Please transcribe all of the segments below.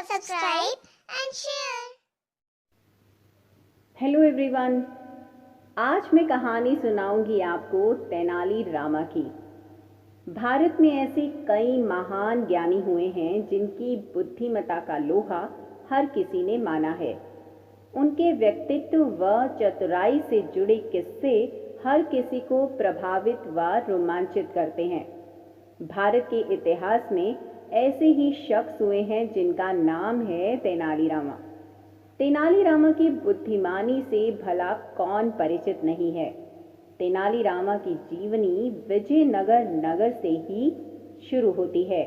subscribe and share. Hello everyone, आज मैं कहानी सुनाऊंगी आपको तेनाली रामा की। भारत में ऐसे कई महान ज्ञानी हुए हैं जिनकी बुद्धिमत्ता का लोहा हर किसी ने माना है। उनके व्यक्तित्व व चतुराई से जुड़े किस्से हर किसी को प्रभावित व रोमांचित करते हैं। भारत के इतिहास में ऐसे ही शख्स हुए हैं जिनका नाम है तेनाली रामा। तेनाली रामा की बुद्धिमानी से भला कौन परिचित नहीं है। तेनाली रामा की जीवनी विजयनगर नगर से ही शुरू होती है,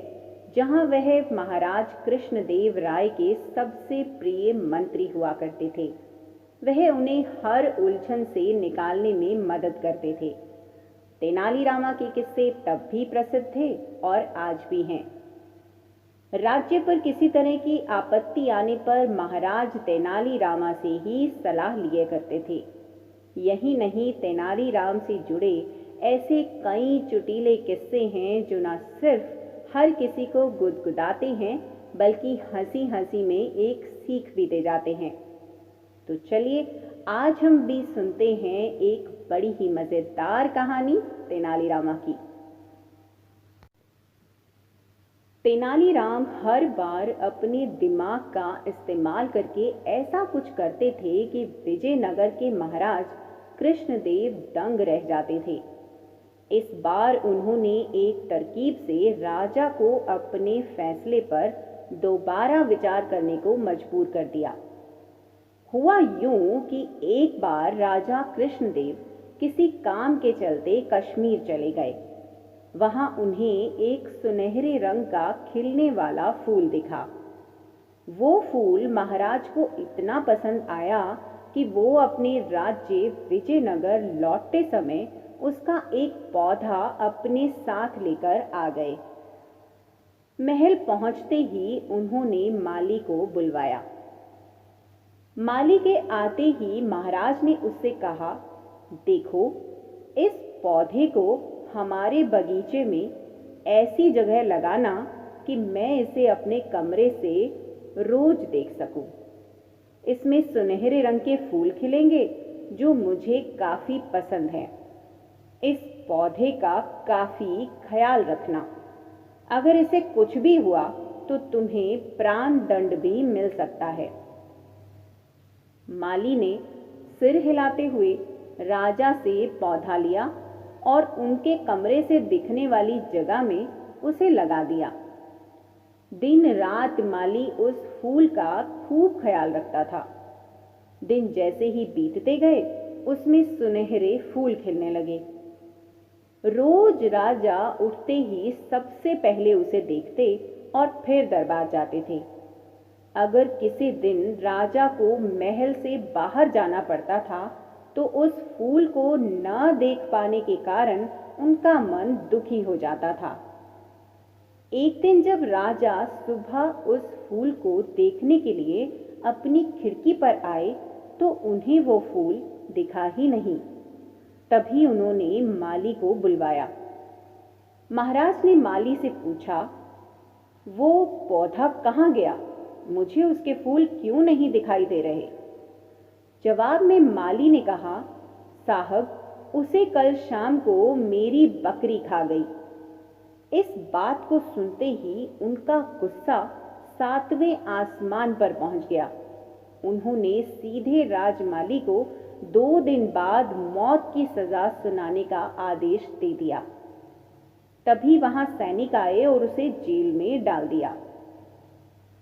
जहां वह महाराज कृष्णदेव राय के सबसे प्रिय मंत्री हुआ करते थे। वह उन्हें हर उलझन से निकालने में मदद करते थे। तेनाली रामा के किस्से तब भी प्रसिद्ध थे और आज भी हैं। राज्य पर किसी तरह की आपत्ति आने पर महाराज तेनाली रामा से ही सलाह लिए करते थे। यही नहीं, तेनाली राम से जुड़े ऐसे कई चुटीले किस्से हैं जो न सिर्फ हर किसी को गुदगुदाते हैं बल्कि हंसी हंसी में एक सीख भी दे जाते हैं। तो चलिए आज हम भी सुनते हैं एक बड़ी ही मजेदार कहानी तेनाली रामा की। तेनाली राम हर बार अपने दिमाग का इस्तेमाल करके ऐसा कुछ करते थे कि विजयनगर के महाराज कृष्णदेव दंग रह जाते थे। इस बार उन्होंने एक तरकीब से राजा को अपने फैसले पर दोबारा विचार करने को मजबूर कर दिया। हुआ यूं कि एक बार राजा कृष्णदेव किसी काम के चलते कश्मीर चले गए। वहां उन्हें एक सुनहरे रंग का खिलने वाला फूल दिखा। वो फूल महाराज को इतना पसंद आया कि वो अपने राज्य विजयनगर लौटते समय उसका एक पौधा अपने साथ लेकर आ गए। महल पहुंचते ही उन्होंने माली को बुलवाया। माली के आते ही महाराज ने उससे कहा, देखो, इस पौधे को हमारे बगीचे में ऐसी जगह लगाना कि मैं इसे अपने कमरे से रोज देख सकूं। इसमें सुनहरे रंग के फूल खिलेंगे जो मुझे काफी पसंद हैं। इस पौधे का काफी ख्याल रखना। अगर इसे कुछ भी हुआ तो तुम्हें प्राण दंड भी मिल सकता है। माली ने सिर हिलाते हुए राजा से पौधा लिया और उनके कमरे से दिखने वाली जगह में उसे लगा दिया। दिन रात माली उस फूल का खूब ख्याल रखता था। दिन जैसे ही बीतते गए उसमें सुनहरे फूल खिलने लगे। रोज राजा उठते ही सबसे पहले उसे देखते और फिर दरबार जाते थे। अगर किसी दिन राजा को महल से बाहर जाना पड़ता था तो उस फूल को न देख पाने के कारण उनका मन दुखी हो जाता था। एक दिन जब राजा सुबह उस फूल को देखने के लिए अपनी खिड़की पर आए तो उन्हें वो फूल दिखा ही नहीं। तभी उन्होंने माली को बुलवाया। महाराज ने माली से पूछा, वो पौधा कहाँ गया? मुझे उसके फूल क्यों नहीं दिखाई दे रहे? जवाब में माली ने कहा, साहब, उसे कल शाम को मेरी बकरी खा गई। इस बात को सुनते ही उनका गुस्सा 7वें आसमान पर पहुंच गया। उन्होंने सीधे राजमाली को 2 दिन बाद मौत की सजा सुनाने का आदेश दे दिया। तभी वहां सैनिक आए और उसे जेल में डाल दिया।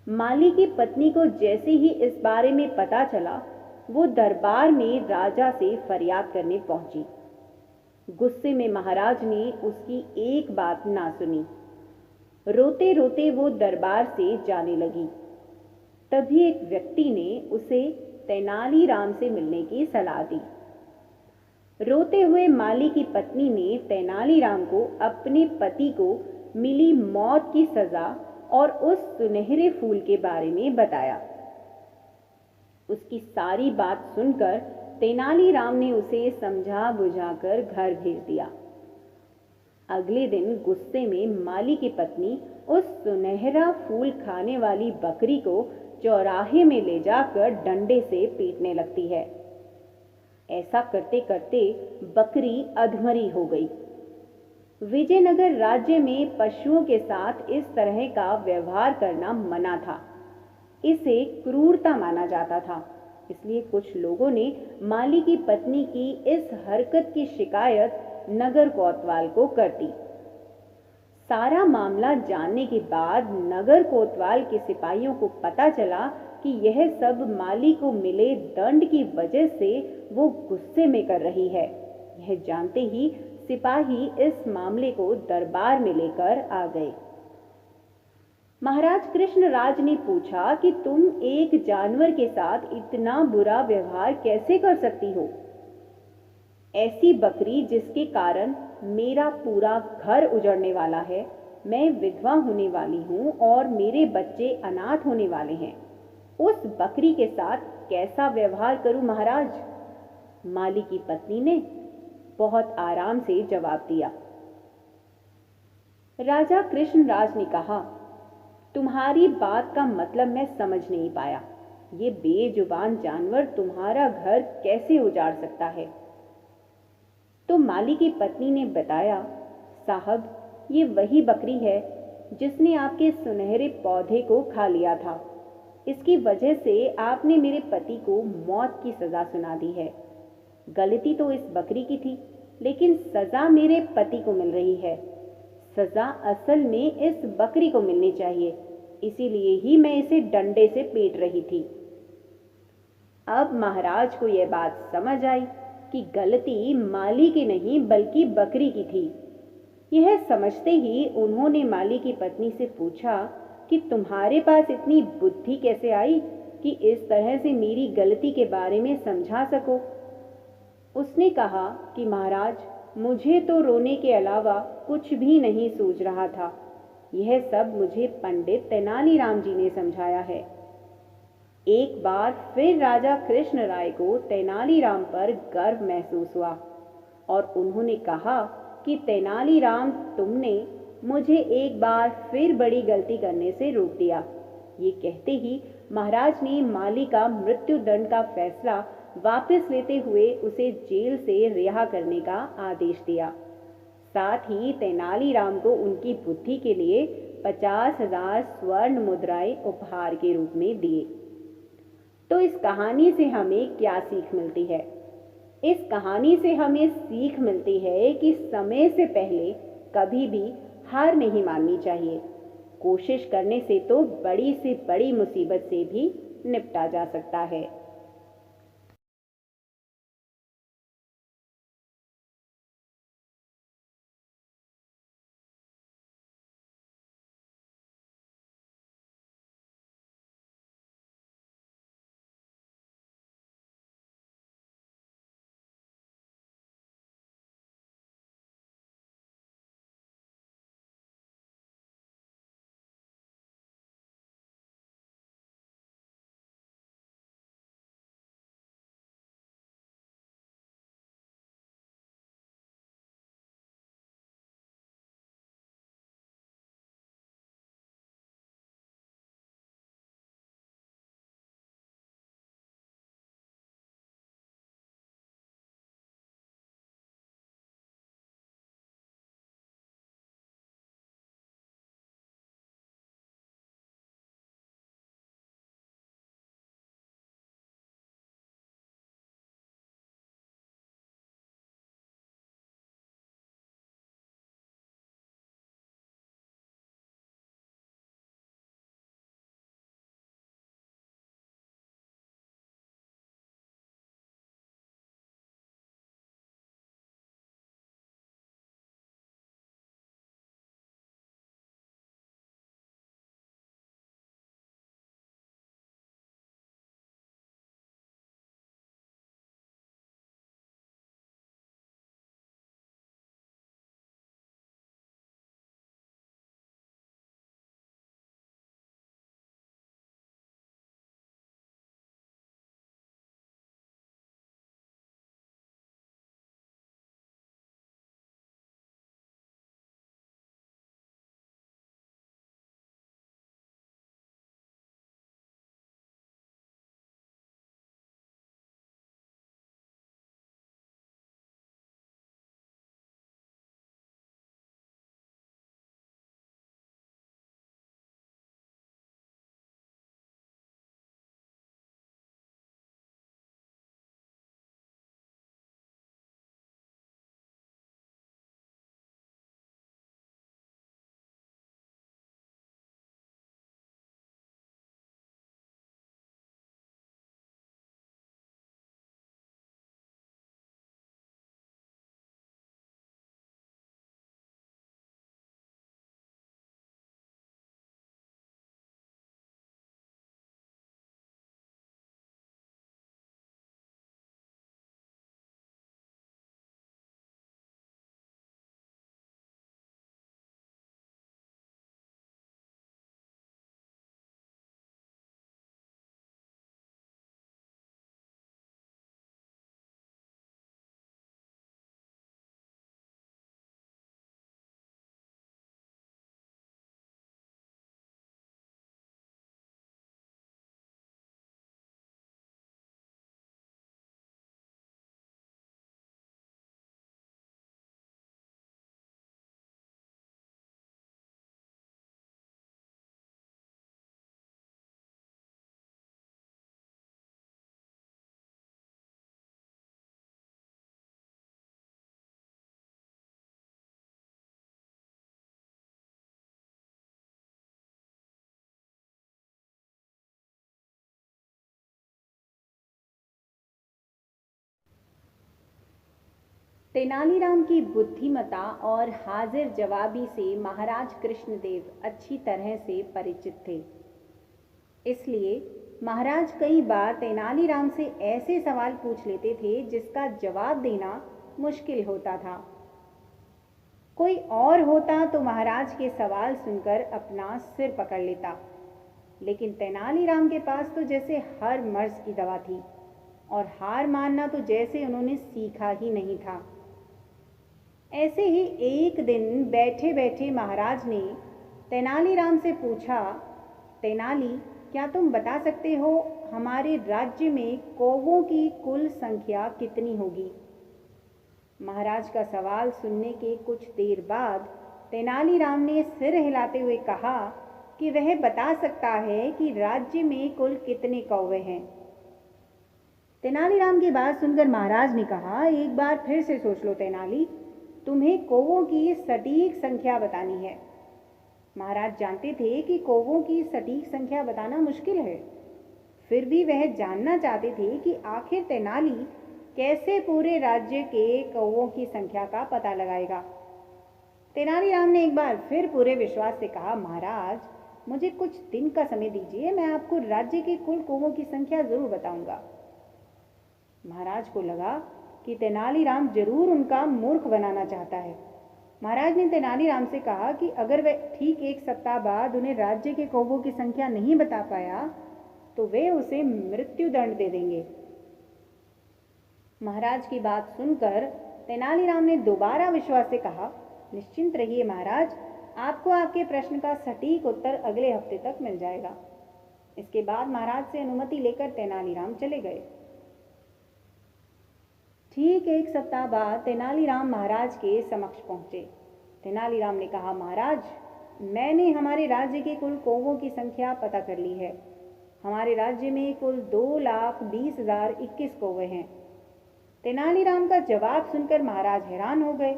माली की पत्नी को जैसे ही इस बारे में पता चला, वो दरबार में राजा से फरियाद करने पहुंची। गुस्से में महाराज ने उसकी एक बात ना सुनी। रोते रोते वो दरबार से जाने लगी। तभी एक व्यक्ति ने उसे तेनाली राम से मिलने की सलाह दी। रोते हुए माली की पत्नी ने तेनाली राम को अपने पति को मिली मौत की सजा और उस सुनहरे फूल के बारे में बताया। उसकी सारी बात सुनकर तेनाली राम ने उसे समझा बुझाकर घर भेज दिया। अगले दिन गुस्से में माली की पत्नी उस सुनहरा फूल खाने वाली बकरी को चौराहे में ले जाकर डंडे से पीटने लगती है। ऐसा करते करते बकरी अधमरी हो गई। विजयनगर राज्य में पशुओं के साथ इस तरह का व्यवहार करना मना था। इसे क्रूरता माना जाता था। इसलिए कुछ लोगों ने माली की पत्नी की इस हरकत की शिकायत नगर कोतवाल को कर दी। सारा मामला जानने के बाद नगर कोतवाल के सिपाहियों को पता चला कि यह सब माली को मिले दंड की वजह से वो गुस्से में कर रही है। यह जानते ही सिपाही इस मामले को दरबार में लेकर आ गए। महाराज कृष्णराज ने पूछा कि तुम एक जानवर के साथ इतना बुरा व्यवहार कैसे कर सकती हो? ऐसी बकरी जिसके कारण मेरा पूरा घर उजड़ने वाला है, मैं विधवा होने वाली हूं और मेरे बच्चे अनाथ होने वाले हैं, उस बकरी के साथ कैसा व्यवहार करूं महाराज? माली की पत्नी ने बहुत आराम से जवाब दिया। राजा कृष्णराज ने कहा, तुम्हारी बात का मतलब मैं समझ नहीं पाया। ये बेजुबान जानवर तुम्हारा घर कैसे उजाड़ सकता है? तो माली की पत्नी ने बताया, साहब, ये वही बकरी है जिसने आपके सुनहरे पौधे को खा लिया था। इसकी वजह से आपने मेरे पति को मौत की सजा सुना दी है। गलती तो इस बकरी की थी, लेकिन सजा मेरे पति को मिल रही है। सजा असल में इस बकरी को मिलनी चाहिए, इसीलिए ही मैं इसे डंडे से पीट रही थी। अब महाराज को यह बात समझ आई कि गलती माली की नहीं बल्कि बकरी की थी। यह समझते ही उन्होंने माली की पत्नी से पूछा कि तुम्हारे पास इतनी बुद्धि कैसे आई कि इस तरह से मेरी गलती के बारे में समझा सको? उसने कहा कि महाराज, मुझे तो रोने के अलावा कुछ भी नहीं सूझ रहा था। यह सब मुझे पंडित तेनालीराम जी ने समझाया है। एक बार फिर राजा कृष्णराय को तेनालीराम पर गर्व महसूस हुआ और उन्होंने कहा कि तेनालीराम, तुमने मुझे एक बार फिर बड़ी गलती करने से रोक दिया। ये कहते ही महाराज ने माली का मृत्यु दंड का फैसला वापस लेते हुए उसे जेल से रिहा करने का आदेश दिया। साथ ही तेनालीराम को उनकी बुद्धि के लिए 50,000 स्वर्ण मुद्राएं उपहार के रूप में दिए। तो इस कहानी से हमें क्या सीख मिलती है? इस कहानी से हमें सीख मिलती है कि समय से पहले कभी भी हार नहीं माननी चाहिए। कोशिश करने से तो बड़ी से बड़ी मुसीबत से भी निपटा जा सकता है। तेनालीराम की बुद्धिमता और हाजिर जवाबी से महाराज कृष्णदेव अच्छी तरह से परिचित थे। इसलिए महाराज कई बार तेनालीराम से ऐसे सवाल पूछ लेते थे जिसका जवाब देना मुश्किल होता था। कोई और होता तो महाराज के सवाल सुनकर अपना सिर पकड़ लेता, लेकिन तेनालीराम के पास तो जैसे हर मर्ज की दवा थी और हार मानना तो जैसे उन्होंने सीखा ही नहीं था। ऐसे ही एक दिन बैठे बैठे महाराज ने तेनालीराम से पूछा, तेनाली, क्या तुम बता सकते हो हमारे राज्य में कौवों की कुल संख्या कितनी होगी? महाराज का सवाल सुनने के कुछ देर बाद तेनालीराम ने सिर हिलाते हुए कहा कि वह बता सकता है कि राज्य में कुल कितने कौवे हैं। तेनालीराम की बात सुनकर महाराज ने कहा, एक बार फिर से सोच लो तेनाली, तुम्हें कौवों की सटीक संख्या बतानी है। महाराज जानते थे कि कौवों की सटीक संख्या बताना मुश्किल है, फिर भी वह जानना चाहते थे कि आखिर तेनाली कैसे पूरे राज्य के कौवों की संख्या का पता लगाएगा। तेनालीराम ने एक बार फिर पूरे विश्वास से कहा, महाराज, मुझे कुछ दिन का समय दीजिए, मैं आपको राज्य के कुल कौवों की संख्या जरूर बताऊंगा। महाराज को लगा कि तेनालीराम जरूर उनका मूर्ख बनाना चाहता है। महाराज ने तेनालीराम से कहा कि अगर वह ठीक एक सप्ताह बाद उन्हें राज्य के कौवों की संख्या नहीं बता पाया तो वे उसे मृत्यु दंड दे देंगे। महाराज की बात सुनकर तेनालीराम ने दोबारा विश्वास से कहा, निश्चिंत रहिए महाराज, आपको आपके प्रश्न का सटीक उत्तर अगले हफ्ते तक मिल जाएगा। इसके बाद महाराज से अनुमति लेकर तेनालीराम चले गए। ठीक एक सप्ताह बाद तेनालीराम महाराज के समक्ष पहुंचे। तेनालीराम ने कहा, महाराज, मैंने हमारे राज्य के कुल कौवों की संख्या पता कर ली है। हमारे राज्य में कुल 2,20,021 कौवे हैं। तेनालीराम का जवाब सुनकर महाराज हैरान हो गए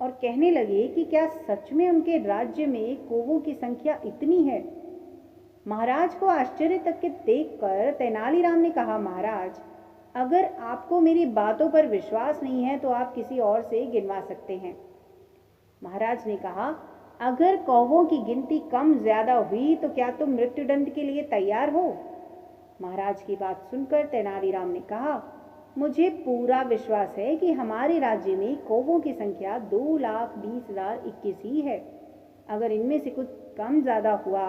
और कहने लगे कि क्या सच में उनके राज्य में कौवों की संख्या इतनी है? महाराज को आश्चर्यचकित देखकर तेनालीराम ने कहा, महाराज, अगर आपको मेरी बातों पर विश्वास नहीं है तो आप किसी और से गिनवा सकते हैं। महाराज ने कहा, अगर कौवों की गिनती कम ज्यादा हुई तो क्या तुम मृत्युदंड के लिए तैयार हो? महाराज की बात सुनकर तेनालीराम ने कहा, मुझे पूरा विश्वास है कि हमारे राज्य में कौवों की संख्या 2,20,021 ही है। अगर इनमें से कुछ कम ज्यादा हुआ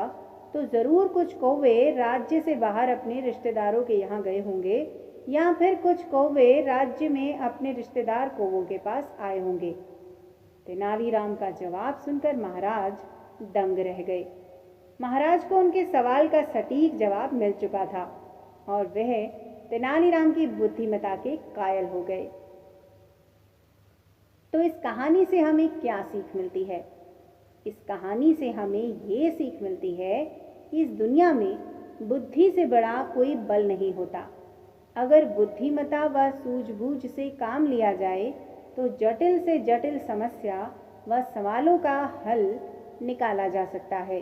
तो जरूर कुछ कौवे राज्य से बाहर अपने रिश्तेदारों के यहाँ गए होंगे या फिर कुछ कौवे राज्य में अपने रिश्तेदार कौवों के पास आए होंगे। तेनालीराम का जवाब सुनकर महाराज दंग रह गए। महाराज को उनके सवाल का सटीक जवाब मिल चुका था और वह तेनालीराम की बुद्धिमता के कायल हो गए। तो इस कहानी से हमें क्या सीख मिलती है? इस कहानी से हमें ये सीख मिलती है कि इस दुनिया में बुद्धि से बड़ा कोई बल नहीं होता। अगर बुद्धिमता व सूझबूझ से काम लिया जाए तो जटिल से जटिल समस्या व सवालों का हल निकाला जा सकता है।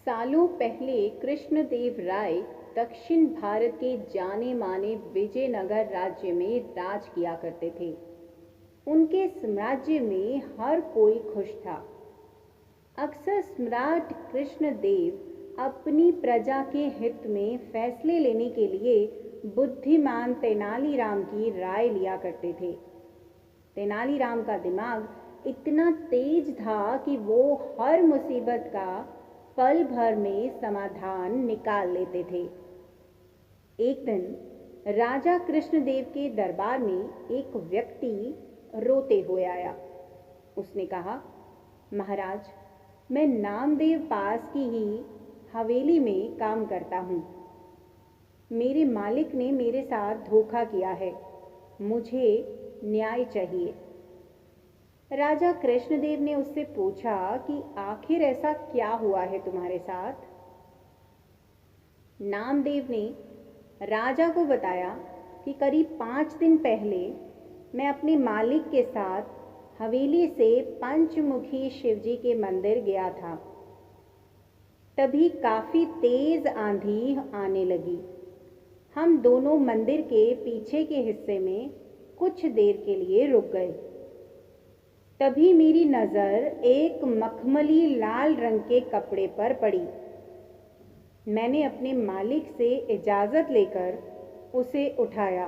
सालों पहले कृष्णदेव राय दक्षिण भारत के जाने माने विजयनगर राज्य में राज किया करते थे। उनके साम्राज्य में हर कोई खुश था। अक्सर सम्राट कृष्णदेव अपनी प्रजा के हित में फैसले लेने के लिए बुद्धिमान तेनालीराम की राय लिया करते थे। तेनालीराम का दिमाग इतना तेज था कि वो हर मुसीबत का पल भर में समाधान निकाल लेते थे। एक दिन राजा कृष्णदेव के दरबार में एक व्यक्ति रोते हुए आया। उसने कहा, महाराज, मैं नामदेव पास की ही हवेली में काम करता हूँ। मेरे मालिक ने मेरे साथ धोखा किया है, मुझे न्याय चाहिए। राजा कृष्णदेव ने उससे पूछा कि आखिर ऐसा क्या हुआ है तुम्हारे साथ? नामदेव ने राजा को बताया कि करीब 5 दिन पहले मैं अपने मालिक के साथ हवेली से पंचमुखी शिवजी के मंदिर गया था। तभी काफी तेज आंधी आने लगी। हम दोनों मंदिर के पीछे के हिस्से में कुछ देर के लिए रुक गए। तभी मेरी नज़र एक मखमली लाल रंग के कपड़े पर पड़ी। मैंने अपने मालिक से इजाज़त लेकर उसे उठाया।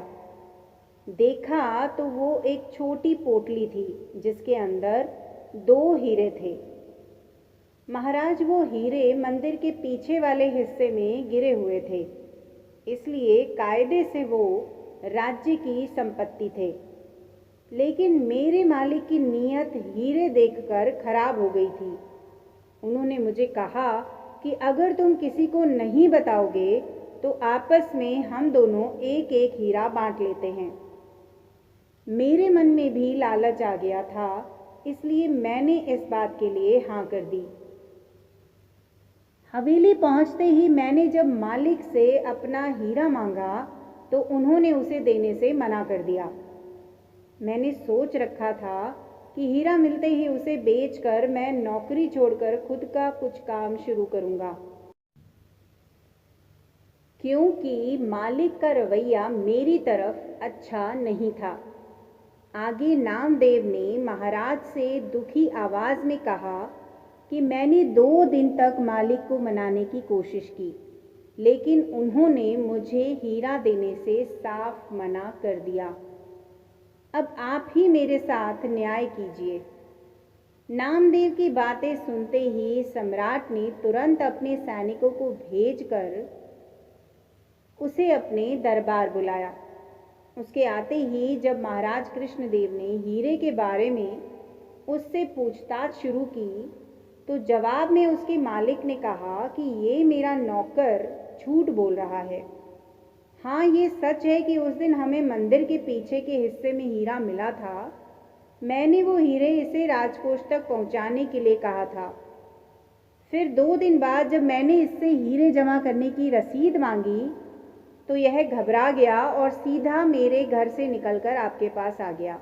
देखा तो वो एक छोटी पोटली थी जिसके अंदर 2 हीरे थे। महाराज, वो हीरे मंदिर के पीछे वाले हिस्से में गिरे हुए थे, इसलिए कायदे से वो राज्य की संपत्ति थे। लेकिन मेरे मालिक की नीयत हीरे देखकर खराब हो गई थी। उन्होंने मुझे कहा कि अगर तुम किसी को नहीं बताओगे तो आपस में हम दोनों एक एक हीरा बांट लेते हैं। मेरे मन में भी लालच आ गया था, इसलिए मैंने इस बात के लिए हाँ कर दी। हवेली पहुंचते ही मैंने जब मालिक से अपना हीरा मांगा तो उन्होंने उसे देने से मना कर दिया। मैंने सोच रखा था कि हीरा मिलते ही उसे बेचकर मैं नौकरी छोड़कर खुद का कुछ काम शुरू करूंगा, क्योंकि मालिक का रवैया मेरी तरफ अच्छा नहीं था। आगे नामदेव ने महाराज से दुखी आवाज में कहा कि मैंने 2 दिन तक मालिक को मनाने की कोशिश की, लेकिन उन्होंने मुझे हीरा देने से साफ मना कर दिया। अब आप ही मेरे साथ न्याय कीजिए। नामदेव की बातें सुनते ही सम्राट ने तुरंत अपने सैनिकों को भेजकर उसे अपने दरबार बुलाया। उसके आते ही जब महाराज कृष्णदेव ने हीरे के बारे में उससे पूछताछ शुरू की तो जवाब में उसके मालिक ने कहा कि ये मेरा नौकर झूठ बोल रहा है। हाँ, ये सच है कि उस दिन हमें मंदिर के पीछे के हिस्से में हीरा मिला था। मैंने वो हीरे इसे राजकोष तक पहुंचाने के लिए कहा था। फिर 2 दिन बाद जब मैंने इससे हीरे जमा करने की रसीद मांगी तो यह घबरा गया और सीधा मेरे घर से निकलकर आपके पास आ गया।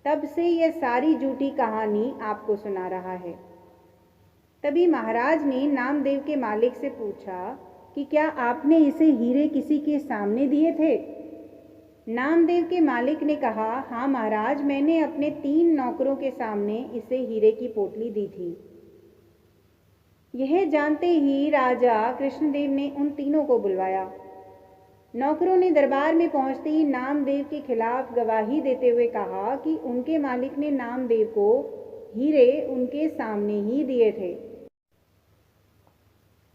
तब से यह सारी झूठी कहानी आपको सुना रहा है। तभी महाराज ने नामदेव के मालिक से पूछा कि क्या आपने इसे हीरे किसी के सामने दिए थे? नामदेव के मालिक ने कहा, हाँ महाराज, मैंने अपने 3 नौकरों के सामने इसे हीरे की पोटली दी थी। यह जानते ही राजा कृष्णदेव ने उन तीनों को बुलवाया। नौकरों ने दरबार में पहुंचते ही नामदेव के खिलाफ गवाही देते हुए कहा कि उनके मालिक ने नामदेव को हीरे उनके सामने ही दिए थे।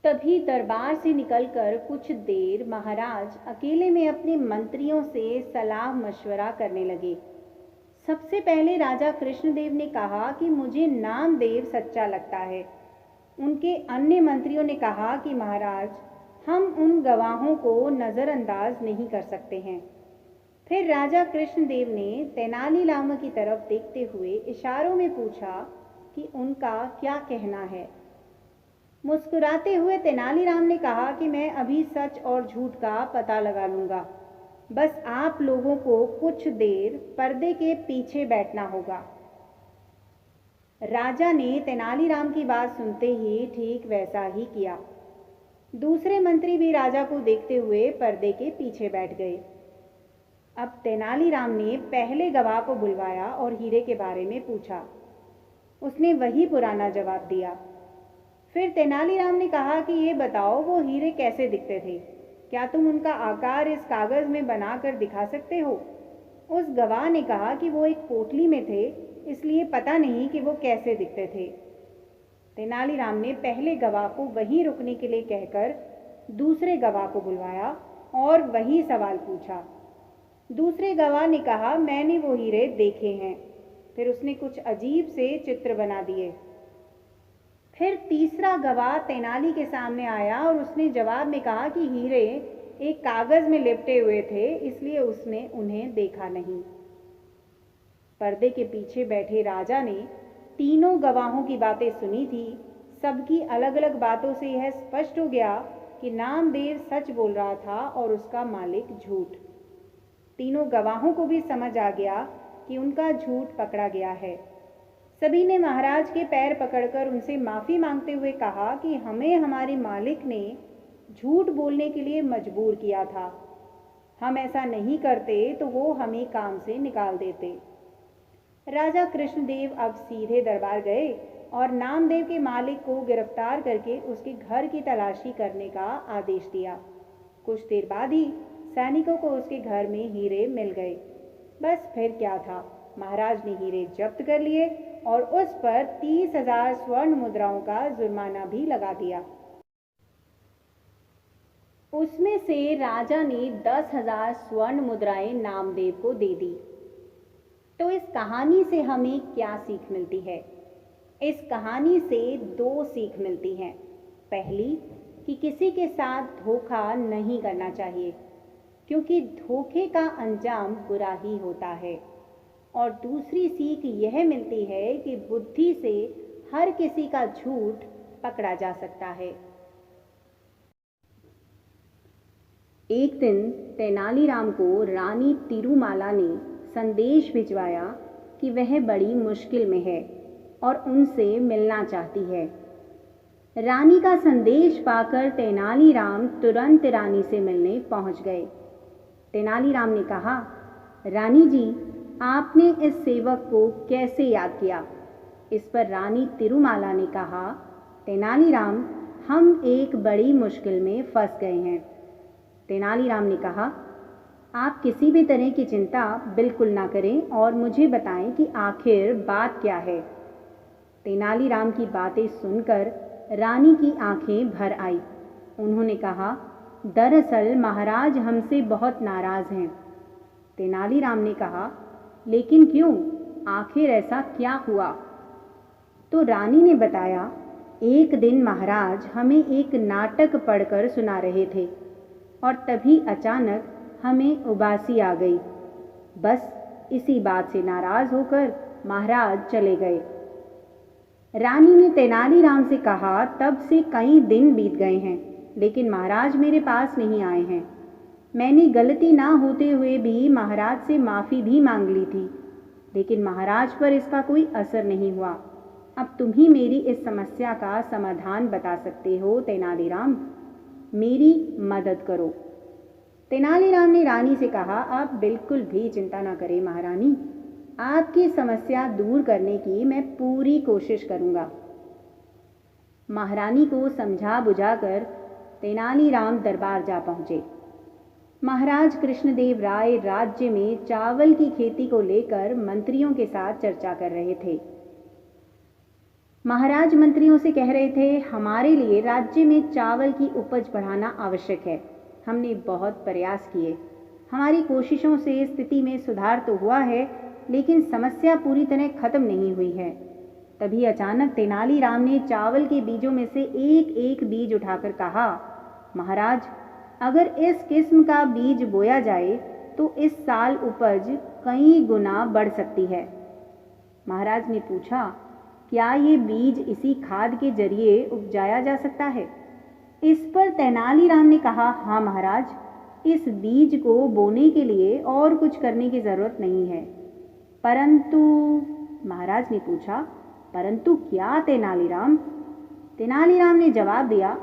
तभी दरबार से निकलकर कुछ देर महाराज अकेले में अपने मंत्रियों से सलाह मशवरा करने लगे। सबसे पहले राजा कृष्णदेव ने कहा कि मुझे नामदेव सच्चा लगता है। उनके अन्य मंत्रियों ने कहा कि महाराज, हम उन गवाहों को नज़रअंदाज नहीं कर सकते हैं। फिर राजा कृष्णदेव ने तेनालीराम की तरफ देखते हुए इशारों में पूछा कि उनका क्या कहना है। मुस्कुराते हुए तेनालीराम ने कहा कि मैं अभी सच और झूठ का पता लगा लूँगा, बस आप लोगों को कुछ देर पर्दे के पीछे बैठना होगा। राजा ने तेनालीराम की बात सुनते ही ठीक वैसा ही किया। दूसरे मंत्री भी राजा को देखते हुए पर्दे के पीछे बैठ गए। अब तेनालीराम ने पहले गवाह को बुलवाया और हीरे के बारे में पूछा। उसने वही पुराना जवाब दिया। फिर तेनालीराम ने कहा कि ये बताओ, वो हीरे कैसे दिखते थे? क्या तुम उनका आकार इस कागज में बनाकर दिखा सकते हो? उस गवाह ने कहा कि वो एक पोटली में थे, इसलिए पता नहीं कि वो कैसे दिखते थे। तेनालीराम ने पहले गवाह को वहीं रुकने के लिए कहकर दूसरे गवाह को बुलवाया और वही सवाल पूछा। दूसरे गवाह ने कहा, मैंने वो हीरे देखे हैं। फिर उसने कुछ अजीब से चित्र बना दिए। फिर तीसरा गवाह तेनाली के सामने आया और उसने जवाब में कहा कि हीरे एक कागज में लिपटे हुए थे, इसलिए उसने उन्हें देखा नहीं। पर्दे के पीछे बैठे राजा ने तीनों गवाहों की बातें सुनी थी। सबकी अलग अलग बातों से यह स्पष्ट हो गया कि नामदेव सच बोल रहा था और उसका मालिक झूठ। तीनों गवाहों को भी समझ आ गया कि उनका झूठ पकड़ा गया है। सभी ने महाराज के पैर पकड़कर उनसे माफ़ी मांगते हुए कहा कि हमें हमारे मालिक ने झूठ बोलने के लिए मजबूर किया था। हम ऐसा नहीं करते तो वो हमें काम से निकाल देते। राजा कृष्णदेव अब सीधे दरबार गए और नामदेव के मालिक को गिरफ्तार करके उसके घर की तलाशी करने का आदेश दिया। कुछ देर बाद ही सैनिकों को उसके घर में हीरे मिल गए। बस फिर क्या था, महाराज ने हीरे जब्त कर लिए और उस पर 30,000 स्वर्ण मुद्राओं का जुर्माना भी लगा दिया। उसमें से राजा ने 10,000 स्वर्ण मुद्राएं नामदेव को दे दी। तो इस कहानी से हमें क्या सीख मिलती है? इस कहानी से 2 सीख मिलती हैं। पहली, कि किसी के साथ धोखा नहीं करना चाहिए, क्योंकि धोखे का अंजाम बुरा ही होता है। और दूसरी सीख यह मिलती है कि बुद्धि से हर किसी का झूठ पकड़ा जा सकता है। एक दिन तेनालीराम को रानी तिरुमाला ने संदेश भिजवाया कि वह बड़ी मुश्किल में है और उनसे मिलना चाहती है। रानी का संदेश पाकर तेनालीराम तुरंत रानी से मिलने पहुंच गए। तेनालीराम ने कहा, रानी जी, आपने इस सेवक को कैसे याद किया? इस पर रानी तिरुमाला ने कहा, तेनालीराम, हम एक बड़ी मुश्किल में फंस गए हैं। तेनालीराम ने कहा, आप किसी भी तरह की चिंता बिल्कुल ना करें और मुझे बताएं कि आखिर बात क्या है। तेनालीराम की बातें सुनकर रानी की आंखें भर आई। उन्होंने कहा, दरअसल महाराज हमसे बहुत नाराज हैं। तेनालीराम ने कहा, लेकिन क्यों? आखिर ऐसा क्या हुआ? तो रानी ने बताया, एक दिन महाराज हमें एक नाटक पढ़कर सुना रहे थे और तभी अचानक हमें उबासी आ गई। बस इसी बात से नाराज होकर महाराज चले गए। रानी ने तेनालीराम से कहा, तब से कई दिन बीत गए हैं, लेकिन महाराज मेरे पास नहीं आए हैं। मैंने गलती ना होते हुए भी महाराज से माफ़ी भी मांग ली थी, लेकिन महाराज पर इसका कोई असर नहीं हुआ। अब तुम ही मेरी इस समस्या का समाधान बता सकते हो तेनालीराम, मेरी मदद करो। तेनालीराम ने रानी से कहा, आप बिल्कुल भी चिंता ना करें महारानी, आपकी समस्या दूर करने की मैं पूरी कोशिश करूंगा। महारानी को समझा बुझाकर तेनालीराम दरबार जा पहुंचे। महाराज कृष्णदेव राय राज्य में चावल की खेती को लेकर मंत्रियों के साथ चर्चा कर रहे थे। महाराज मंत्रियों से कह रहे थे, हमारे लिए राज्य में चावल की उपज बढ़ाना आवश्यक है। हमने बहुत प्रयास किए, हमारी कोशिशों से स्थिति में सुधार तो हुआ है, लेकिन समस्या पूरी तरह खत्म नहीं हुई है। तभी अचानक तेनालीराम ने चावल के बीजों में से एक एक बीज उठाकर कहा, महाराज, अगर इस किस्म का बीज बोया जाए तो इस साल उपज कई गुना बढ़ सकती है। महाराज ने पूछा, क्या ये बीज इसी खाद के जरिए उपजाया जा सकता है? इस पर तेनालीराम ने कहा, हाँ महाराज, इस बीज को बोने के लिए और कुछ करने की जरूरत नहीं है। परंतु, महाराज ने पूछा, परंतु क्या तेनालीराम? तेनालीराम ने जवाब दिया,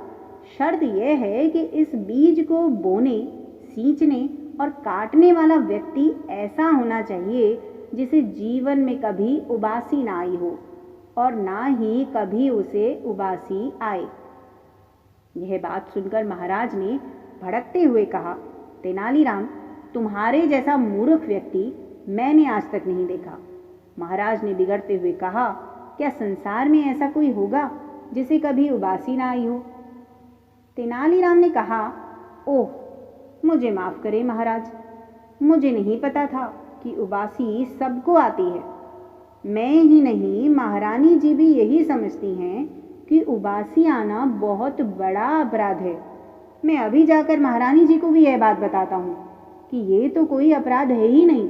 शर्त यह है कि इस बीज को बोने, सींचने और काटने वाला व्यक्ति ऐसा होना चाहिए जिसे जीवन में कभी उबासी ना आई हो और ना ही कभी उसे उबासी आए। यह बात सुनकर महाराज ने भड़कते हुए कहा, तेनालीराम, तुम्हारे जैसा मूर्ख व्यक्ति मैंने आज तक नहीं देखा। महाराज ने बिगड़ते हुए कहा, क्या संसार में ऐसा कोई होगा जिसे कभी उबासी ना आई हो? तेनालीराम ने कहा, ओह, मुझे माफ़ करें महाराज, मुझे नहीं पता था कि उबासी सबको आती है। मैं ही नहीं, महारानी जी भी यही समझती हैं कि उबासी आना बहुत बड़ा अपराध है। मैं अभी जाकर महारानी जी को भी यह बात बताता हूँ कि ये तो कोई अपराध है ही नहीं।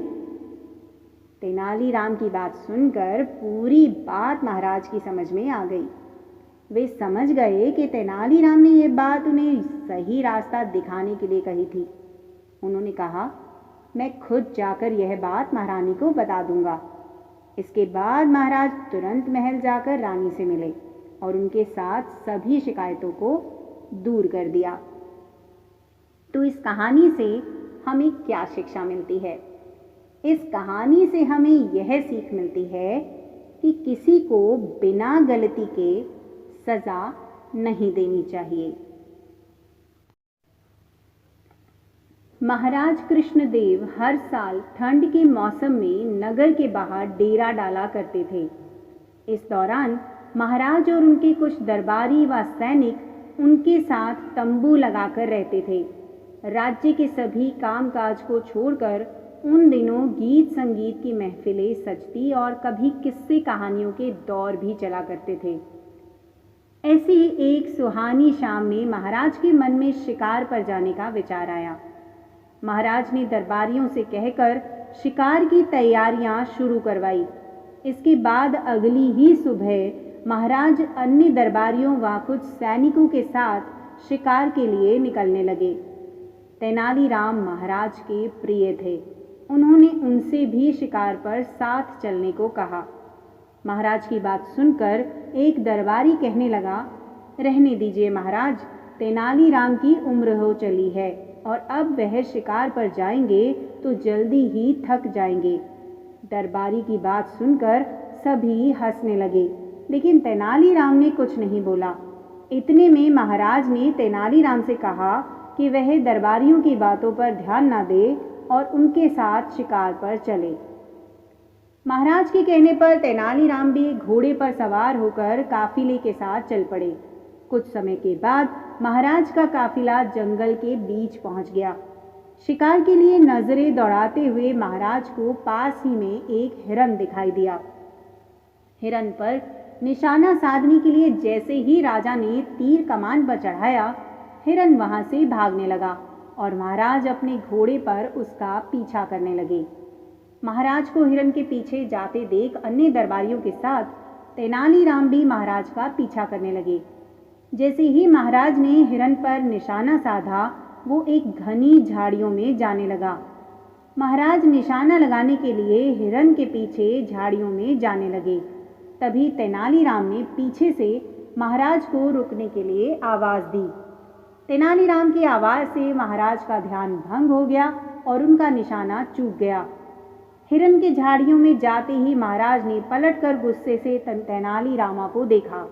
तेनालीराम की बात सुनकर पूरी बात महाराज की समझ में आ गई। वे समझ गए कि तेनालीराम ने यह बात उन्हें सही रास्ता दिखाने के लिए कही थी। उन्होंने कहा, मैं खुद जाकर यह बात महारानी को बता दूंगा। इसके बाद महाराज तुरंत महल जाकर रानी से मिले और उनके साथ सभी शिकायतों को दूर कर दिया। तो इस कहानी से हमें क्या शिक्षा मिलती है? इस कहानी से हमें यह सीख मिलती है कि किसी को बिना गलती के सजा नहीं देनी चाहिए। महाराज कृष्णदेव हर साल ठंड के मौसम में नगर के बाहर डेरा डाला करते थे। इस दौरान महाराज और उनके कुछ दरबारी व सैनिक उनके साथ तंबू लगाकर रहते थे। राज्य के सभी कामकाज को छोड़कर उन दिनों गीत संगीत की महफिलें सजती और कभी किस्से कहानियों के दौर भी चला करते थे। ऐसी ही एक सुहानी शाम में महाराज के मन में शिकार पर जाने का विचार आया। महाराज ने दरबारियों से कहकर शिकार की तैयारियां शुरू करवाई। इसके बाद अगली ही सुबह महाराज अन्य दरबारियों व कुछ सैनिकों के साथ शिकार के लिए निकलने लगे। तेनालीराम महाराज के प्रिय थे। उन्होंने उनसे भी शिकार पर साथ चलने को कहा। महाराज की बात सुनकर एक दरबारी कहने लगा, रहने दीजिए महाराज, तेनालीराम की उम्र हो चली है और अब वह शिकार पर जाएंगे तो जल्दी ही थक जाएंगे। दरबारी की बात सुनकर सभी हंसने लगे, लेकिन तेनालीराम ने कुछ नहीं बोला। इतने में महाराज ने तेनालीराम से कहा कि वह दरबारियों की बातों पर ध्यान न दे और उनके साथ शिकार पर चले। महाराज के कहने पर तेनालीराम भी घोड़े पर सवार होकर काफिले के साथ चल पड़े। कुछ समय के बाद महाराज का काफिला जंगल के बीच पहुंच गया। शिकार के लिए नजरें दौड़ाते हुए महाराज को पास ही में एक हिरन दिखाई दिया। हिरन पर निशाना साधने के लिए जैसे ही राजा ने तीर कमान पर चढ़ाया, हिरन वहां से भागने लगा और महाराज अपने घोड़े पर उसका पीछा करने लगे। महाराज को हिरन के पीछे जाते देख अन्य दरबारियों के साथ तेनालीराम भी महाराज का पीछा करने लगे। जैसे ही महाराज ने हिरन पर निशाना साधा, वो एक घनी झाड़ियों में जाने लगा। महाराज निशाना लगाने के लिए हिरन के पीछे झाड़ियों में जाने लगे। तभी तेनालीराम ने पीछे से महाराज को रुकने के लिए आवाज दी। तेनालीराम की आवाज से महाराज का ध्यान भंग हो गया और उनका निशाना चूक गया। हिरन के झाड़ियों में जाते ही महाराज ने पलटकर गुस्से से तेनालीरामा को देखा।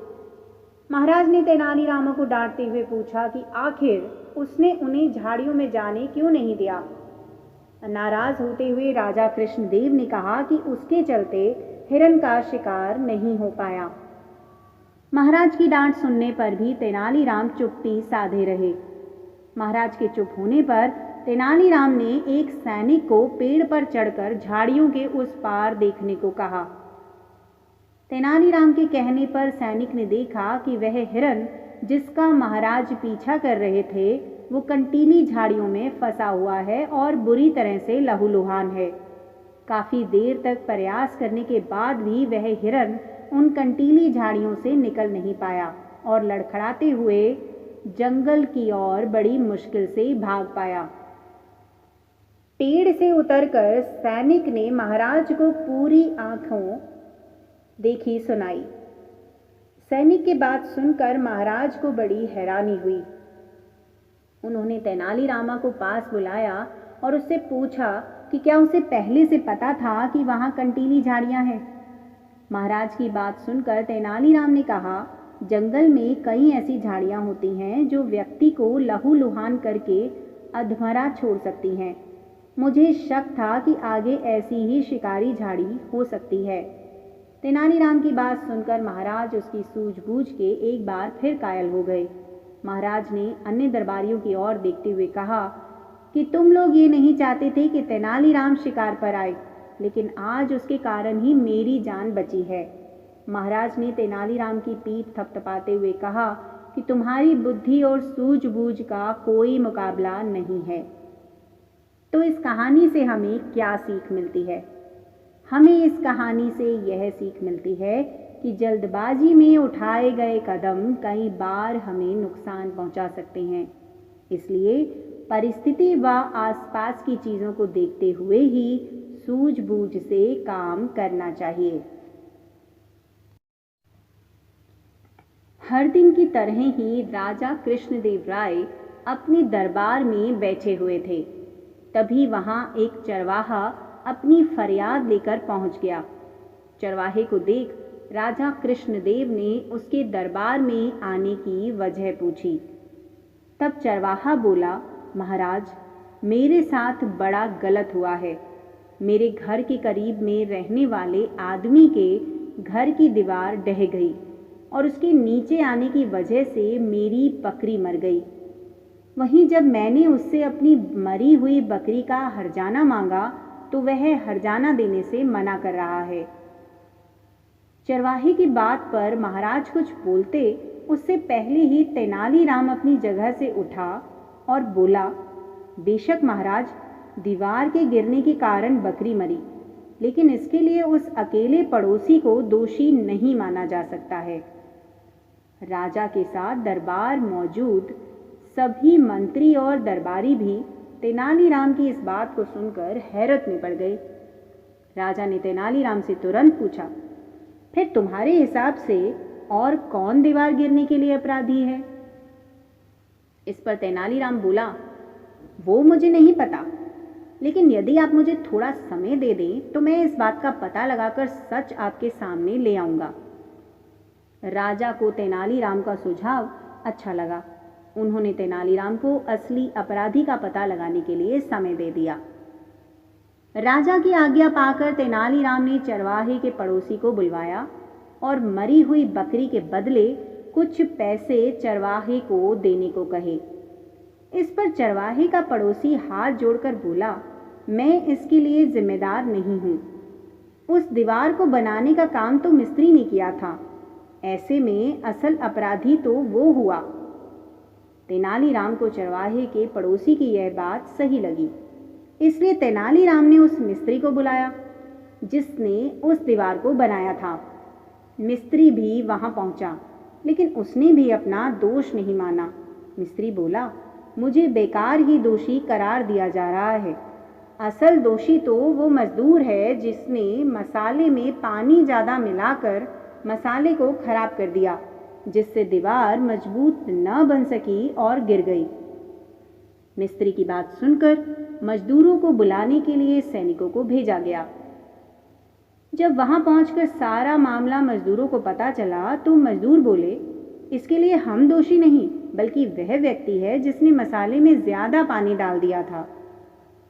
महाराज ने तेनालीरामा को डांटते हुए पूछा कि आखिर उसने उन्हें झाड़ियों में जाने क्यों नहीं दिया। नाराज होते हुए राजा कृष्णदेव ने कहा कि उसके चलते हिरन का शिकार नहीं हो पाया। महाराज की डांट सुनने पर भी तेनालीराम चुप्पी साधे रहे। महाराज के चुप होने पर तेनालीराम ने एक सैनिक को पेड़ पर चढ़कर झाड़ियों के उस पार देखने को कहा। तेनालीराम के कहने पर सैनिक ने देखा कि वह हिरन जिसका महाराज पीछा कर रहे थे, वो कंटीली झाड़ियों में फंसा हुआ है और बुरी तरह से लहूलुहान है। काफी देर तक प्रयास करने के बाद भी वह हिरन उन कंटीली झाड़ियों से निकल नहीं पाया और लड़खड़ाते हुए जंगल की ओर बड़ी मुश्किल से भाग पाया। पेड़ से उतरकर सैनिक ने महाराज को पूरी आंखों देखी सुनाई। सैनिक की बात सुनकर महाराज को बड़ी हैरानी हुई। उन्होंने तेनालीरामा को पास बुलाया और उससे पूछा कि क्या उसे पहले से पता था कि वहां कंटीली झाड़ियां हैं। महाराज की बात सुनकर तेनालीराम ने कहा, जंगल में कई ऐसी झाड़ियां होती हैं जो व्यक्ति को लहूलुहान करके अधमरा छोड़ सकती हैं। मुझे शक था कि आगे ऐसी ही शिकारी झाड़ी हो सकती है। तेनालीराम की बात सुनकर महाराज उसकी सूझबूझ के एक बार फिर कायल हो गए। महाराज ने अन्य दरबारियों की ओर देखते हुए कहा कि तुम लोग ये नहीं चाहते थे कि तेनालीराम शिकार पर आए, लेकिन आज उसके कारण ही मेरी जान बची है। महाराज ने तेनालीराम की पीठ थपथपाते हुए कहा कि तुम्हारी बुद्धि और सूझबूझ का कोई मुकाबला नहीं है। तो इस कहानी से हमें क्या सीख मिलती है? हमें इस कहानी से यह सीख मिलती है कि जल्दबाजी में उठाए गए कदम कई बार हमें नुकसान पहुंचा सकते हैं। इसलिए परिस्थिति व आसपास की चीज़ों को देखते हुए ही सूझबूझ से काम करना चाहिए। हर दिन की तरह ही राजा कृष्णदेव राय अपने दरबार में बैठे हुए थे। तभी वहां एक चरवाहा अपनी फरियाद लेकर पहुंच गया। चरवाहे को देख राजा कृष्णदेव ने उसके दरबार में आने की वजह पूछी। तब चरवाहा बोला, महाराज, मेरे साथ बड़ा गलत हुआ है। मेरे घर के करीब में रहने वाले आदमी के घर की दीवार ढह गई और उसके नीचे आने की वजह से मेरी बकरी मर गई। वहीं जब मैंने उससे अपनी मरी हुई बकरी का हर्जाना मांगा तो वह हर्जाना देने से मना कर रहा है। चरवाहे की बात पर महाराज कुछ बोलते उससे पहले ही तेनालीराम अपनी जगह से उठा और बोला, बेशक महाराज, दीवार के गिरने के कारण बकरी मरी, लेकिन इसके लिए उस अकेले पड़ोसी को दोषी नहीं माना जा सकता है। राजा के साथ दरबार मौजूद सभी मंत्री और दरबारी भी तेनालीराम की इस बात को सुनकर हैरत में पड़ गए। राजा ने तेनालीराम से तुरंत पूछा, फिर तुम्हारे हिसाब से और कौन दीवार गिरने के लिए अपराधी है? इस पर तेनालीराम बोला, वो मुझे नहीं पता, लेकिन यदि आप मुझे थोड़ा समय दे दें तो मैं इस बात का पता लगाकर सच आपके सामने ले आऊंगा। राजा को तेनालीराम का सुझाव अच्छा लगा। उन्होंने तेनालीराम को असली अपराधी का पता लगाने के लिए समय दे दिया। राजा की आज्ञा पाकर तेनालीराम ने चरवाहे के पड़ोसी को बुलवाया और मरी हुई बकरी के बदले कुछ पैसे चरवाहे को देने को कहे। इस पर चरवाहे का पड़ोसी हाथ जोड़कर बोला, मैं इसके लिए जिम्मेदार नहीं हूं। उस दीवार को बनाने का काम तो मिस्त्री ने किया था। ऐसे में असल अपराधी तो वो हुआ। तेनालीराम को चरवाहे के पड़ोसी की यह बात सही लगी, इसलिए तेनालीराम ने उस मिस्त्री को बुलाया जिसने उस दीवार को बनाया था। मिस्त्री भी वहां पहुंचा, लेकिन उसने भी अपना दोष नहीं माना। मिस्त्री बोला, मुझे बेकार ही दोषी करार दिया जा रहा है। असल दोषी तो वो मजदूर है जिसने मसाले में पानी ज़्यादा मिलाकर मसाले को खराब कर दिया, जिससे दीवार मजबूत न बन सकी और गिर गई। मिस्त्री की बात सुनकर मजदूरों को बुलाने के लिए सैनिकों को भेजा गया। जब वहां पहुंचकर सारा मामला मजदूरों को पता चला तो मजदूर बोले, इसके लिए हम दोषी नहीं, बल्कि वह व्यक्ति है जिसने मसाले में ज्यादा पानी डाल दिया था।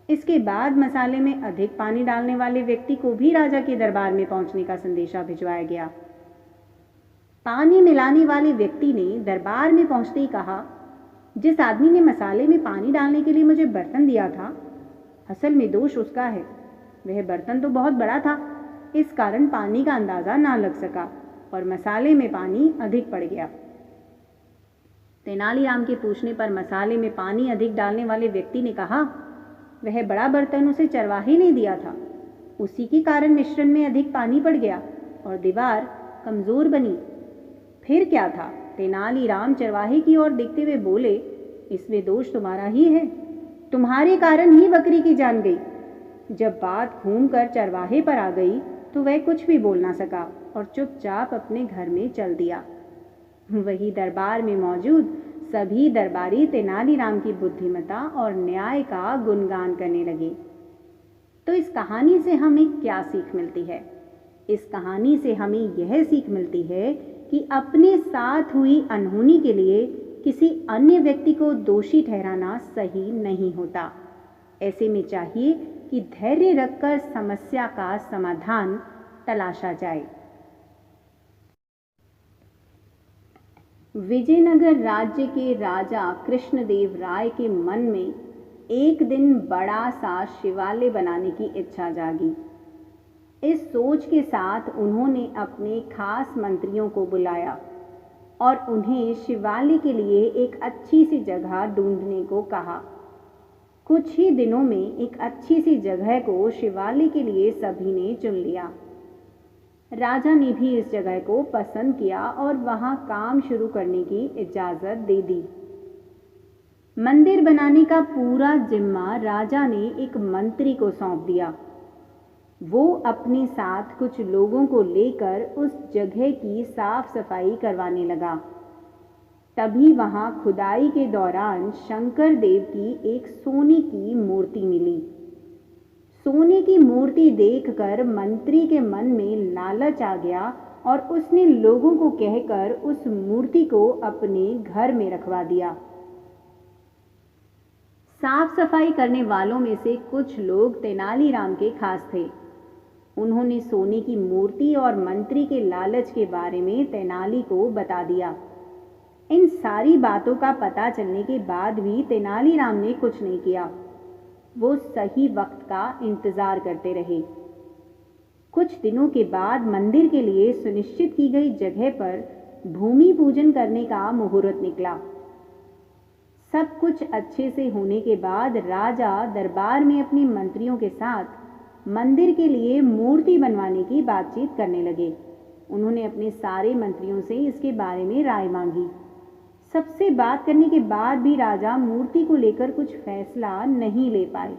इसके बाद मसाले में अधिक पानी डालने वाले व्यक्ति को भी राजा के दरबार में पहुंचने का संदेशा भिजवाया गया। पानी मिलाने वाले व्यक्ति ने दरबार में पहुंचते ही कहा, जिस आदमी ने मसाले में पानी डालने के लिए मुझे बर्तन दिया था, असल में दोष उसका है। वह बर्तन तो बहुत बड़ा था, इस कारण पानी का अंदाजा ना लग सका और मसाले में पानी अधिक पड़ गया। तेनालीराम के पूछने पर मसाले में पानी अधिक डालने वाले व्यक्ति ने कहा, वह बड़ा बर्तन उसे चरवाहे ने दिया था, उसी के कारण मिश्रण में अधिक पानी पड़ गया और दीवार कमजोर बनी। फिर क्या था? तेनालीराम चरवाहे की ओर देखते हुए बोले, इसमें दोष तुम्हारा ही है, तुम्हारे कारण ही बकरी की जान गई। जब बात घूमकर चरवाहे पर आ गई तो वह कुछ भी बोल ना सका और चुपचाप अपने घर में चल दिया। वही दरबार में मौजूद सभी दरबारी तेनालीराम की बुद्धिमत्ता और न्याय का गुणगान करने लगे। तो इस कहानी से हमें क्या सीख मिलती है? इस कहानी से हमें यह सीख मिलती है कि अपने साथ हुई अनहोनी के लिए किसी अन्य व्यक्ति को दोषी ठहराना सही नहीं होता। ऐसे में चाहिए कि धैर्य रखकर समस्या का समाधान तलाशा जाए। विजयनगर राज्य के राजा कृष्णदेव राय के मन में एक दिन बड़ा सा शिवालय बनाने की इच्छा जागी। इस सोच के साथ उन्होंने अपने खास मंत्रियों को बुलाया और उन्हें शिवालय के लिए एक अच्छी सी जगह ढूंढने को कहा। कुछ ही दिनों में एक अच्छी सी जगह को शिवालय के लिए सभी ने चुन लिया। राजा ने भी इस जगह को पसंद किया और वहां काम शुरू करने की इजाजत दे दी। मंदिर बनाने का पूरा जिम्मा राजा ने एक मंत्री को सौंप दिया। वो अपने साथ कुछ लोगों को लेकर उस जगह की साफ सफाई करवाने लगा। तभी वहां खुदाई के दौरान शंकर देव की एक सोने की मूर्ति मिली। सोने की मूर्ति देखकर मंत्री के मन में लालच आ गया और उसने लोगों को कहकर उस मूर्ति को अपने घर में रखवा दिया। साफ सफाई करने वालों में से कुछ लोग तेनालीराम के खास थे। उन्होंने सोने की मूर्ति और मंत्री के लालच के बारे में तेनाली को बता दिया। इन सारी बातों का पता चलने के बाद भी तेनालीराम ने कुछ नहीं किया। वो सही वक्त का इंतजार करते रहे। कुछ दिनों के बाद मंदिर के लिए सुनिश्चित की गई जगह पर भूमि पूजन करने का मुहूर्त निकला। सब कुछ अच्छे से होने के बाद राजा दरबार में अपने मंत्रियों के साथ मंदिर के लिए मूर्ति बनवाने की बातचीत करने लगे। उन्होंने अपने सारे मंत्रियों से इसके बारे में राय मांगी। सबसे बात करने के बाद भी राजा मूर्ति को लेकर कुछ फैसला नहीं ले पाए।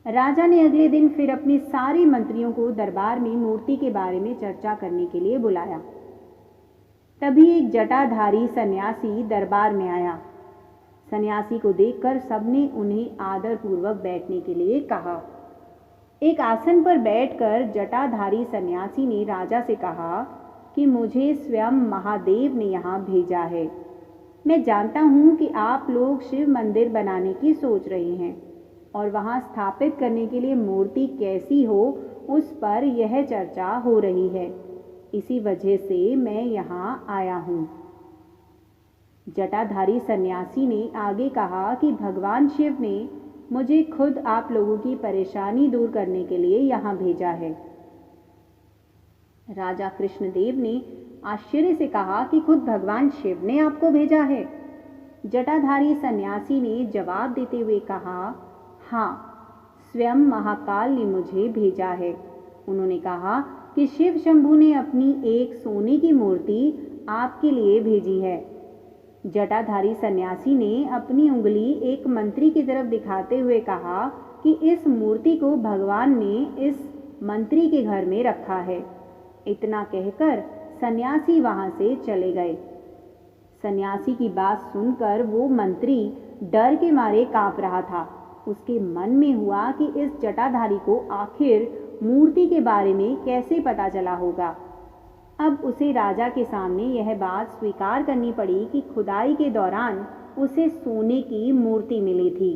राजा ने अगले दिन फिर अपने सारे मंत्रियों को दरबार में मूर्ति के बारे में चर्चा करने के लिए बुलाया। तभी एक जटाधारी सन्यासी दरबार में आया। सन्यासी को देखकर सबने उन्हें आदरपूर्वक बैठने के लिए कहा। एक आसन पर बैठकर जटाधारी सन्यासी ने राजा से कहा कि मुझे स्वयं महादेव ने यहाँ भेजा है। मैं जानता हूँ कि आप लोग शिव मंदिर बनाने की सोच रहे हैं और वहाँ स्थापित करने के लिए मूर्ति कैसी हो उस पर यह चर्चा हो रही है। इसी वजह से मैं यहाँ आया हूँ। जटाधारी सन्यासी ने आगे कहा कि भगवान शिव ने मुझे खुद आप लोगों की परेशानी दूर करने के लिए यहाँ भेजा है। राजा कृष्णदेव ने आश्चर्य से कहा कि खुद भगवान शिव ने आपको भेजा है। जटाधारी सन्यासी ने जवाब देते हुए कहा, हाँ, स्वयं महाकाल ने मुझे भेजा है। उन्होंने कहा कि शिव शंभू ने अपनी एक सोने की मूर्ति आपके लिए भेजी है। जटाधारी सन्यासी ने अपनी उंगली एक मंत्री की तरफ दिखाते हुए कहा कि इस मूर्ति को भगवान ने इस मंत्री के घर में रखा है। इतना कहकर सन्यासी वहां से चले गए। सन्यासी की बात सुनकर वो मंत्री डर के मारे कांप रहा था। उसके मन में हुआ कि इस जटाधारी को आखिर मूर्ति के बारे में कैसे पता चला होगा। अब उसे राजा के सामने यह बात स्वीकार करनी पड़ी कि खुदाई के दौरान उसे सोने की मूर्ति मिली थी।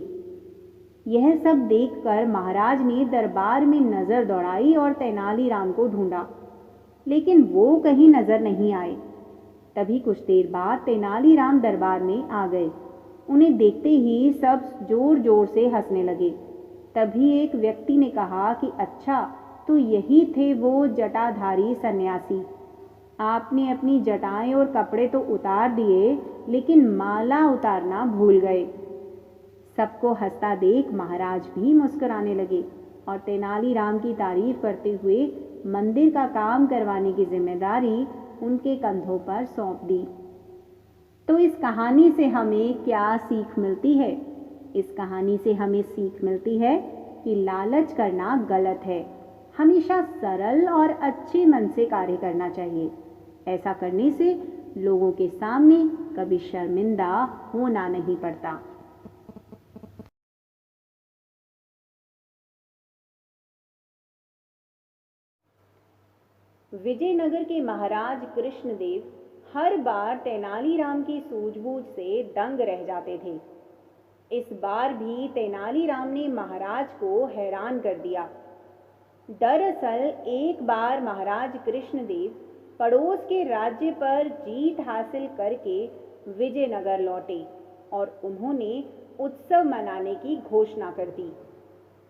यह सब देखकर महाराज ने दरबार में नजर दौड़ाई और तेनालीराम को ढूंढा, लेकिन वो कहीं नजर नहीं आए। तभी कुछ देर बाद तेनालीराम दरबार में आ गए। उन्हें देखते ही सब जोर जोर से हंसने लगे। तभी एक व्यक्ति ने कहा कि अच्छा, तो यही थे वो जटाधारी सन्यासी। आपने अपनी जटाएं और कपड़े तो उतार दिए, लेकिन माला उतारना भूल गए। सबको हंसता देख महाराज भी मुस्कुराने लगे और तेनालीराम की तारीफ करते हुए मंदिर का काम करवाने की जिम्मेदारी उनके कंधों पर सौंप दी। तो इस कहानी से हमें क्या सीख मिलती है? इस कहानी से हमें सीख मिलती है कि लालच करना गलत है। हमेशा सरल और अच्छे मन से कार्य करना चाहिए। ऐसा करने से लोगों के सामने कभी शर्मिंदा होना नहीं पड़ता। विजयनगर के महाराज कृष्णदेव हर बार तेनालीराम की सूझबूझ से दंग रह जाते थे। इस बार भी तेनालीराम ने महाराज को हैरान कर दिया। दरअसल एक बार महाराज कृष्णदेव पड़ोस के राज्य पर जीत हासिल करके विजयनगर लौटे और उन्होंने उत्सव मनाने की घोषणा कर दी।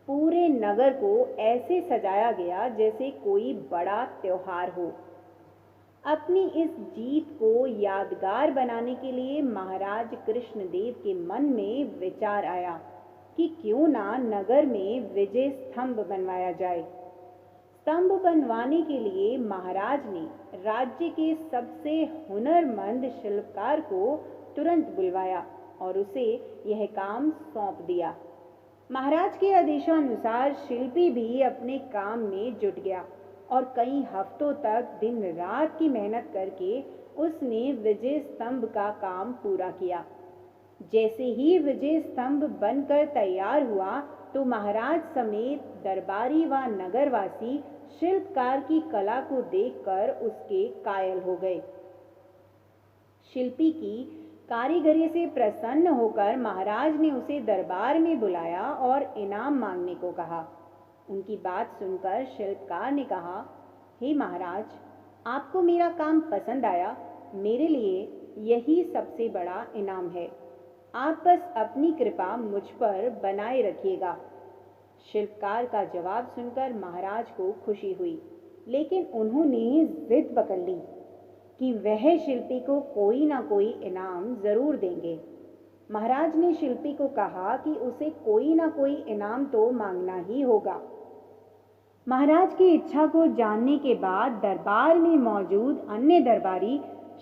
पूरे नगर को ऐसे सजाया गया जैसे कोई बड़ा त्योहार हो। अपनी इस जीत को यादगार बनाने के लिए महाराज कृष्णदेव के मन में विचार आया कि क्यों ना नगर में विजय स्तंभ बनवाया जाए। स्तंभ बनवाने के लिए महाराज ने राज्य के सबसे हुनरमंद शिल्पकार को तुरंत बुलवाया और उसे यह काम सौंप दिया। महाराज के आदेशानुसार शिल्पी भी अपने काम में जुट गया और कई हफ्तों तक दिन रात की मेहनत करके उसने विजय स्तंभ का काम पूरा किया। जैसे ही विजय स्तंभ बनकर तैयार हुआ तो महाराज समेत दरबारी व नगरवासी शिल्पकार की कला को देखकर उसके कायल हो गए। शिल्पी की कारीगरी से प्रसन्न होकर महाराज ने उसे दरबार में बुलाया और इनाम मांगने को कहा। उनकी बात सुनकर शिल्पकार ने कहा, हे महाराज, आपको मेरा काम पसंद आया, मेरे लिए यही सबसे बड़ा इनाम है। आप बस अपनी कृपा मुझ पर बनाए रखिएगा। शिल्पकार का जवाब सुनकर महाराज को खुशी हुई, लेकिन उन्होंने जिद पकड़ ली कि वह शिल्पी को कोई ना कोई इनाम जरूर देंगे। महाराज ने शिल्पी को कहा कि उसे कोई ना कोई इनाम तो मांगना ही होगा। महाराज की इच्छा को जानने के बाद दरबार में मौजूद अन्य दरबारी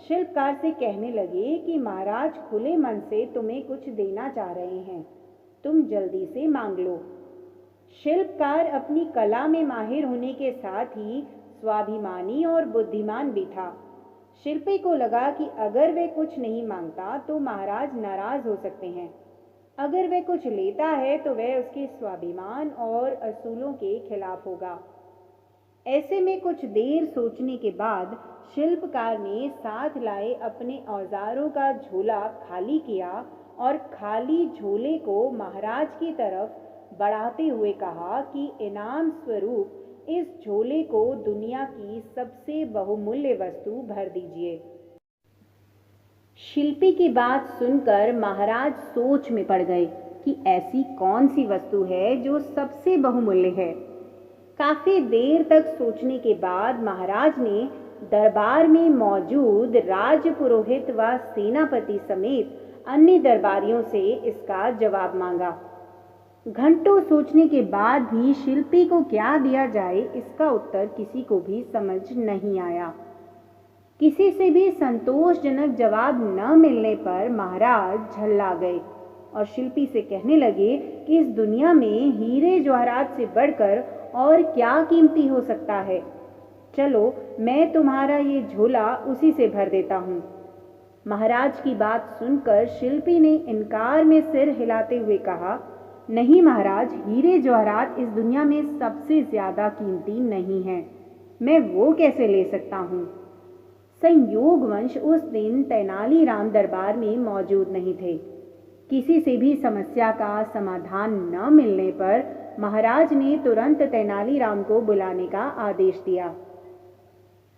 शिल्पकार से कहने लगे कि महाराज खुले मन से तुम्हें कुछ देना चाह रहे हैं, तुम जल्दी से मांग लो। शिल्पकार अपनी कला में माहिर होने के साथ ही स्वाभिमानी और बुद्धिमान भी था। शिल्पी को लगा कि अगर वह कुछ नहीं मांगता तो महाराज नाराज हो सकते हैं, अगर वह कुछ लेता है तो वह उसके स्वाभिमान और असूलों के खिलाफ होगा। ऐसे में कुछ देर सोचने के बाद शिल्पकार ने साथ लाए अपने औजारों का झोला खाली किया और खाली झोले को महाराज की तरफ बढ़ाते हुए कहा कि इनाम स्वरूप इस झोले को दुनिया की सबसे बहुमूल्य वस्तु भर दीजिए। शिल्पी की बात सुनकर महाराज सोच में पड़ गए कि ऐसी कौन सी वस्तु है जो सबसे बहुमूल्य है। काफी देर तक सोचने के बाद महाराज ने दरबार में मौजूद राजपुरोहित व सेनापति समेत अन्य दरबारियों से इसका जवाब मांगा। घंटों सोचने के बाद भी शिल्पी को क्या दिया जाए, इसका उत्तर किसी को भी समझ नहीं आया। किसी से भी संतोषजनक जवाब न मिलने पर महाराज झल्ला गए और शिल्पी से कहने लगे कि इस दुनिया में हीरे जवाहरात से बढ़कर और क्या कीमती हो सकता है। चलो, मैं तुम्हारा ये झोला उसी से भर देता हूँ। महाराज की बात सुनकर शिल्पी ने इनकार में सिर हिलाते हुए कहा, नहीं महाराज, हीरे जवाहरात इस दुनिया में सबसे ज्यादा कीमती नहीं हैं, मैं वो कैसे ले सकता हूँ। संयोगवश उस दिन तेनालीराम दरबार में मौजूद नहीं थे। किसी से भी समस्या का समाधान न मिलने पर महाराज ने तुरंत तेनालीराम को बुलाने का आदेश दिया।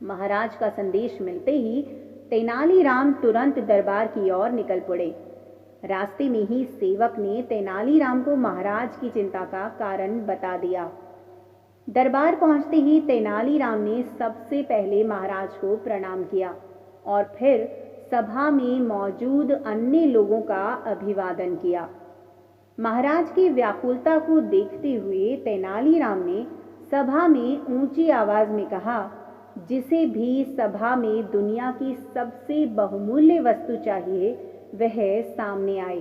महाराज का संदेश मिलते ही तेनालीराम तुरंत दरबार की ओर निकल पड़े। रास्ते में ही सेवक ने तेनालीराम को महाराज की चिंता का कारण बता दिया। दरबार पहुंचते ही तेनालीराम ने सबसे पहले महाराज को प्रणाम किया और फिर सभा में मौजूद अन्य लोगों का अभिवादन किया। महाराज की व्याकुलता को देखते हुए तेनालीराम ने सभा में ऊंची आवाज में कहा, जिसे भी सभा में दुनिया की सबसे बहुमूल्य वस्तु चाहिए वह सामने आए।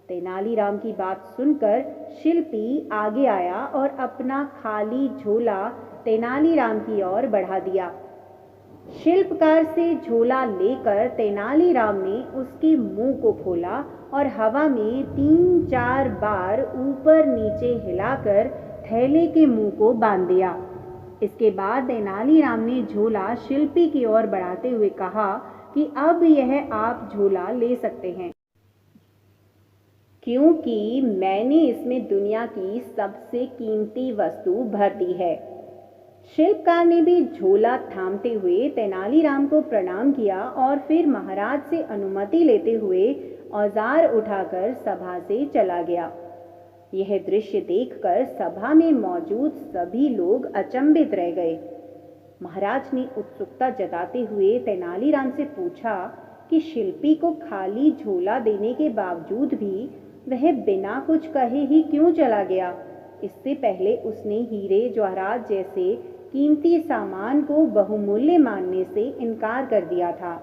तेनालीराम की बात सुनकर शिल्पी आगे आया और अपना खाली झोला तेनालीराम की ओर बढ़ा दिया। शिल्पकार से झोला लेकर तेनालीराम ने उसके मुंह को खोला और हवा में 3-4 बार ऊपर नीचे हिलाकर थैले के मुंह को बांध दिया। इसके बाद तेनालीराम ने झोला शिल्पी की ओर बढ़ाते हुए कहा कि अब यह आप झोला ले सकते हैं, क्योंकि मैंने इसमें दुनिया की सबसे कीमती वस्तु भर दी है। शिल्पकार ने भी झोला थामते हुए तेनालीराम को प्रणाम किया और फिर महाराज से अनुमति लेते हुए औजार उठाकर सभा से चला गया। यह दृश्य देखकर सभा में मौजूद सभी लोग अचंभित रह गए। महाराज ने उत्सुकता जताते हुए तेनालीराम से पूछा कि शिल्पी को खाली झोला देने के बावजूद भी वह बिना कुछ कहे ही क्यों चला गया। इससे पहले उसने हीरे जवाहरात जैसे कीमती सामान को बहुमूल्य मानने से इनकार कर दिया था।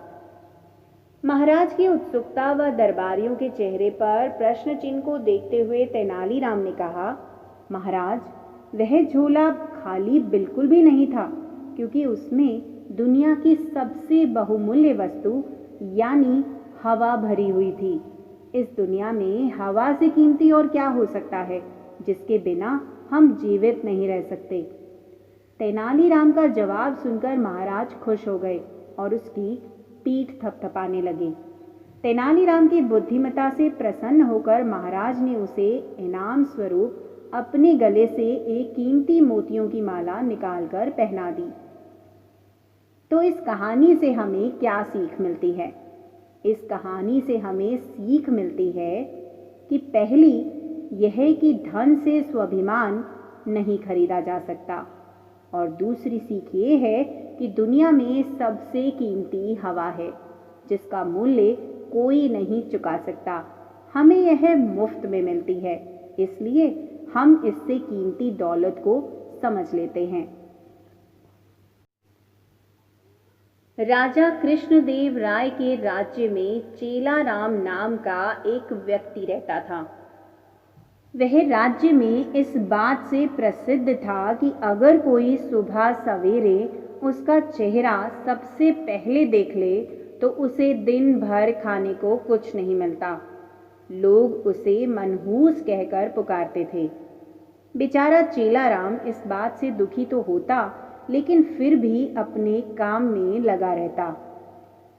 महाराज की उत्सुकता व दरबारियों के चेहरे पर प्रश्न चिन्ह को देखते हुए तेनालीराम ने कहा, महाराज, वह झोला खाली बिल्कुल भी नहीं था, क्योंकि उसमें दुनिया की सबसे बहुमूल्य वस्तु यानी हवा भरी हुई थी। इस दुनिया में हवा से कीमती और क्या हो सकता है जिसके बिना हम जीवित नहीं रह सकते। तेनालीराम का जवाब सुनकर महाराज खुश हो गए और उसकी पीठ थपथपाने लगे। तेनालीराम की बुद्धिमत्ता से प्रसन्न होकर महाराज ने उसे इनाम स्वरूप अपने गले से एक कीमती मोतियों की माला निकालकर पहना दी। तो इस कहानी से हमें क्या सीख मिलती है? इस कहानी से हमें सीख मिलती है कि पहली यह कि धन से स्वाभिमान नहीं खरीदा जा सकता, और दूसरी सीख ये है कि दुनिया में सबसे कीमती हवा है जिसका मूल्य कोई नहीं चुका सकता। हमें यह मुफ्त में मिलती है, इसलिए हम इससे कीमती दौलत को समझ लेते हैं। राजा कृष्णदेव राय के राज्य में चेलाराम नाम का एक व्यक्ति रहता था। वह राज्य में इस बात से प्रसिद्ध था कि अगर कोई सुबह सवेरे उसका चेहरा सबसे पहले देख ले तो उसे दिन भर खाने को कुछ नहीं मिलता। लोग उसे मनहूस कहकर पुकारते थे। बेचारा चेलाराम इस बात से दुखी तो होता, लेकिन फिर भी अपने काम में लगा रहता।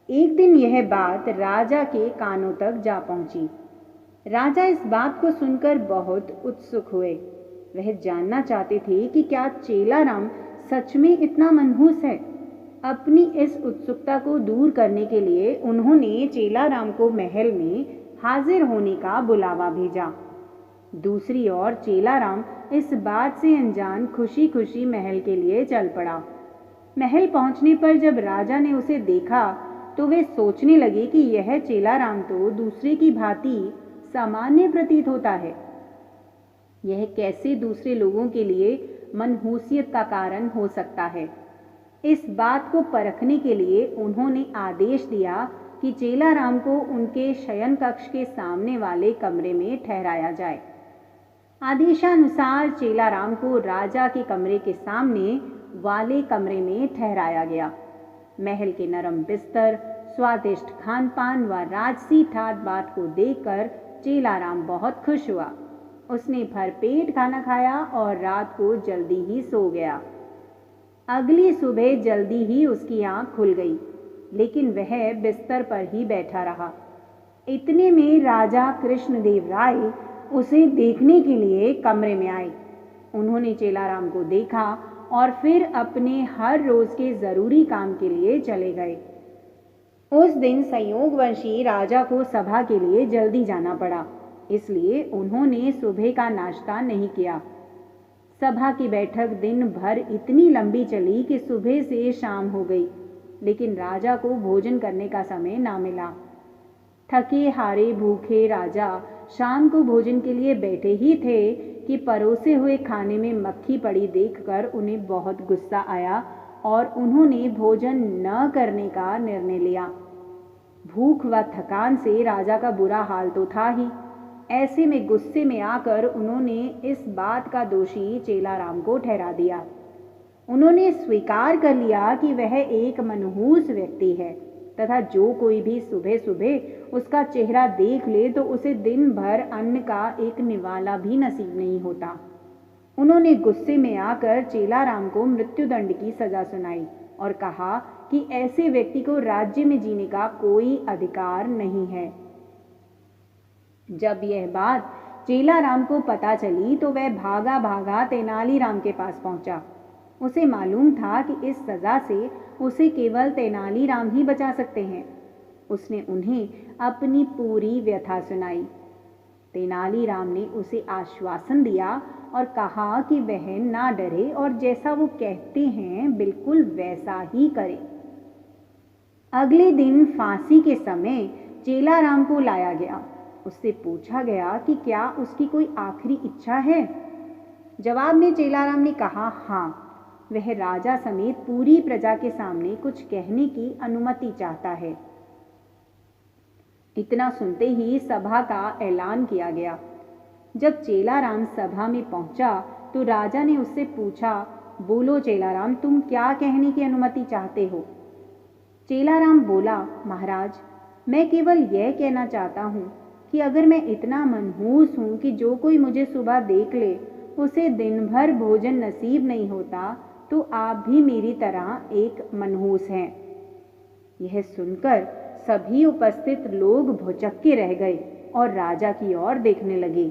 एक दिन यह बात राजा के कानों तक जा पहुंची। राजा इस बात को सुनकर बहुत उत्सुक हुए। वह जानना चाहते थे कि क्या चेलाराम सच में इतना मनहूस है। अपनी इस उत्सुकता को दूर करने के लिए उन्होंने चेलाराम को महल में हाजिर होने का बुलावा भेजा। दूसरी ओर चेलाराम इस बात से अनजान खुशी खुशी महल के लिए चल पड़ा। महल पहुंचने पर जब राजा ने उसे देखा तो वे सोचने लगे कि यह चेलाराम तो दूसरे की भांति सामान्य प्रतीत होता है। यह कैसे दूसरे लोगों के लिए मनहूसियत का कारण हो सकता है। इस बात को परखने के लिए उन्होंने आदेश दिया कि चेलाराम को उनके शयन कक्ष के सामने वाले कमरे में ठहराया जाए। आदेशानुसार चेलाराम को राजा के कमरे के सामने वाले कमरे में ठहराया गया। महल के नरम बिस्तर, स्वादिष्ट खान पान व राजसी ठाट बाट को देखकर चेलाराम बहुत खुश हुआ। उसने भरपेट खाना खाया और रात को जल्दी ही सो गया। अगली सुबह जल्दी ही उसकी आंख खुल गई, लेकिन वह बिस्तर पर ही बैठा रहा। इतने में राजा कृष्णदेव राय उसे देखने के लिए कमरे में आए। उन्होंने चेलाराम को देखा और फिर अपने हर रोज के जरूरी काम के लिए चले गए। उस दिन संयोगवशी राजा को सभा के लिए जल्दी जाना पड़ा, इसलिए उन्होंने सुबह का नाश्ता नहीं किया। सभा की बैठक दिन भर इतनी लंबी चली कि सुबह से शाम हो गई, लेकिन राजा को भोजन करने का समय ना मिला। थके हारे भूखे राजा शाम को भोजन के लिए बैठे ही थे कि परोसे हुए खाने में मक्खी पड़ी देखकर उन्हें बहुत गुस्सा आया और उन्होंने भोजन न करने का निर्णय लिया। भूख व थकान से राजा का बुरा हाल तो था ही, ऐसे में गुस्से में आकर उन्होंने इस बात का दोषी चेलाराम को ठहरा दिया। उन्होंने स्वीकार कर लिया कि वह एक मनहूस व्यक्ति है तथा जो कोई भी सुबह सुबह उसका चेहरा देख ले तो उसे दिन भर अन्न का एक निवाला भी नसीब नहीं होता। उन्होंने गुस्से में आकर चेलाराम को मृत्युदंड की सजा सुनाई और कहा कि ऐसे व्यक्ति को राज्य में जीने का कोई अधिकार नहीं है। जब यह बात चेलाराम को पता चली तो वह भागा भागा तेनालीराम के पास पहुंचा। उसे मालूम था कि इस सजा से उसे केवल तेनालीराम ही बचा सकते हैं। उसने उन्हें अपनी पूरी व्यथा सुनाई। तेनालीराम ने उसे आश्वासन दिया और कहा कि वह ना डरे और जैसा वो कहते हैं बिल्कुल वैसा ही करे। अगले दिन फांसी के समय चेलाराम को लाया गया। उससे पूछा गया कि क्या उसकी कोई आखिरी इच्छा है। जवाब में चेलाराम ने कहा हाँ, वह राजा समेत पूरी प्रजा के सामने कुछ कहने की अनुमति चाहता है। इतना सुनते ही सभा का ऐलान किया गया। जब चेलाराम सभा में पहुंचा तो राजा ने उससे पूछा, बोलो चेलाराम, तुम क्या कहने की अनुमति चाहते हो? चेलाराम बोला, महाराज, मैं केवल यह कहना चाहता हूँ कि अगर मैं इतना मनहूस हूँ कि जो कोई मुझे सुबह देख ले उसे दिन भर भोजन नसीब नहीं होता, तो आप भी मेरी तरह एक मनहूस हैं। यह सुनकर सभी उपस्थित लोग भौचक्के रह गए और राजा की ओर देखने लगे।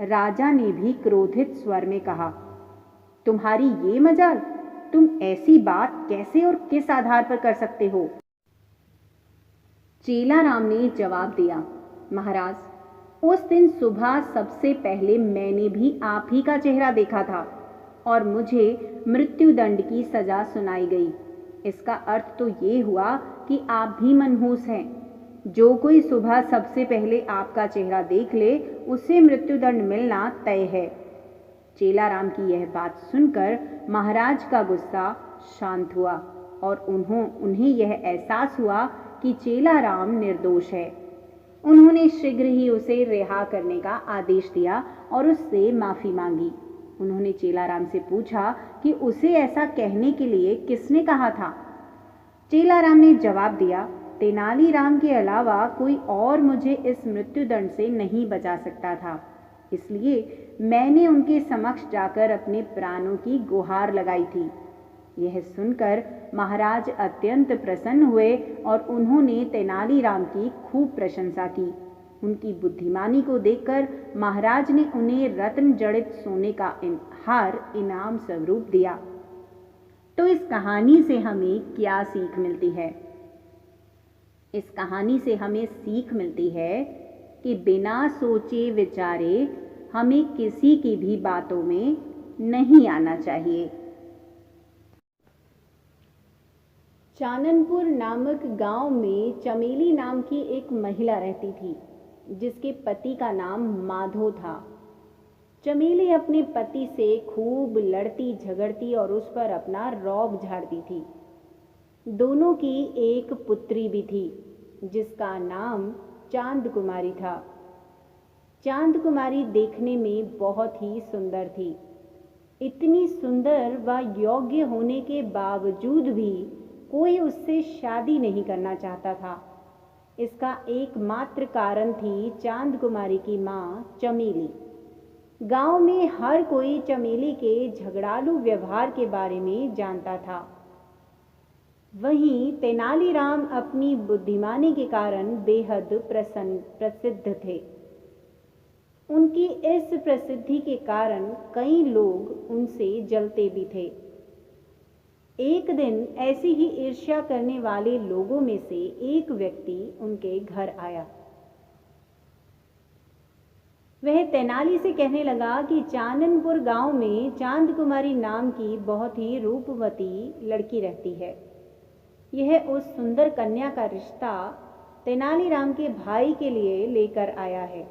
राजा ने भी क्रोधित स्वर में कहा, तुम्हारी ये मजाल, तुम ऐसी बात कैसे और किस आधार पर कर सकते हो? चेलाराम ने जवाब दिया, महाराज, उस दिन सुबह सबसे पहले मैंने भी आप ही का चेहरा देखा था और मुझे मृत्युदंड की सजा सुनाई गई। इसका अर्थ तो ये हुआ कि आप भी मनहूस हैं। जो कोई सुबह सबसे पहले आपका चेहरा देख ले उसे मृत्युदंड मिलना तय है। चेलाराम की यह बात सुनकर महाराज का गुस्सा शांत हुआ और उन्हें यह एहसास हुआ कि चेलाराम निर्दोष है। उन्होंने शीघ्र ही उसे रिहा करने का आदेश दिया और उससे माफी मांगी। उन्होंने चेलाराम से पूछा कि उसे ऐसा कहने के लिए किसने कहा था। चेलाराम ने जवाब दिया, तेनालीराम के अलावा कोई और मुझे इस मृत्युदंड से नहीं बचा सकता था, इसलिए मैंने उनके समक्ष जाकर अपने प्राणों की गुहार लगाई थी। यह सुनकर महाराज अत्यंत प्रसन्न हुए और उन्होंने तेनालीराम की खूब प्रशंसा की। उनकी बुद्धिमानी को देखकर महाराज ने उन्हें रत्न जड़ित सोने का हार इनाम स्वरूप दिया। तो इस कहानी से हमें क्या सीख मिलती है? इस कहानी से हमें सीख मिलती है कि बिना सोचे विचारे हमें किसी की भी बातों में नहीं आना चाहिए। चाननपुर नामक गांव में चमेली नाम की एक महिला रहती थी, जिसके पति का नाम माधो था। चमेली अपने पति से खूब लड़ती झगड़ती और उस पर अपना रौब झाड़ती थी। दोनों की एक पुत्री भी थी, जिसका नाम चांद कुमारी था। चांद कुमारी देखने में बहुत ही सुंदर थी। इतनी सुंदर व योग्य होने के बावजूद भी कोई उससे शादी नहीं करना चाहता था। इसका एकमात्र कारण थी चांद कुमारी की माँ चमेली। गांव में हर कोई चमेली के झगड़ालू व्यवहार के बारे में जानता था। वहीं तेनालीराम अपनी बुद्धिमानी के कारण बेहद प्रसिद्ध थे। उनकी इस प्रसिद्धि के कारण कई लोग उनसे जलते भी थे। एक दिन ऐसी ही ईर्ष्या करने वाले लोगों में से एक व्यक्ति उनके घर आया। वह तेनाली से कहने लगा कि चाननपुर गांव में चांद कुमारी नाम की बहुत ही रूपवती लड़की रहती है। यह उस सुंदर कन्या का रिश्ता तेनालीराम के भाई के लिए लेकर आया है।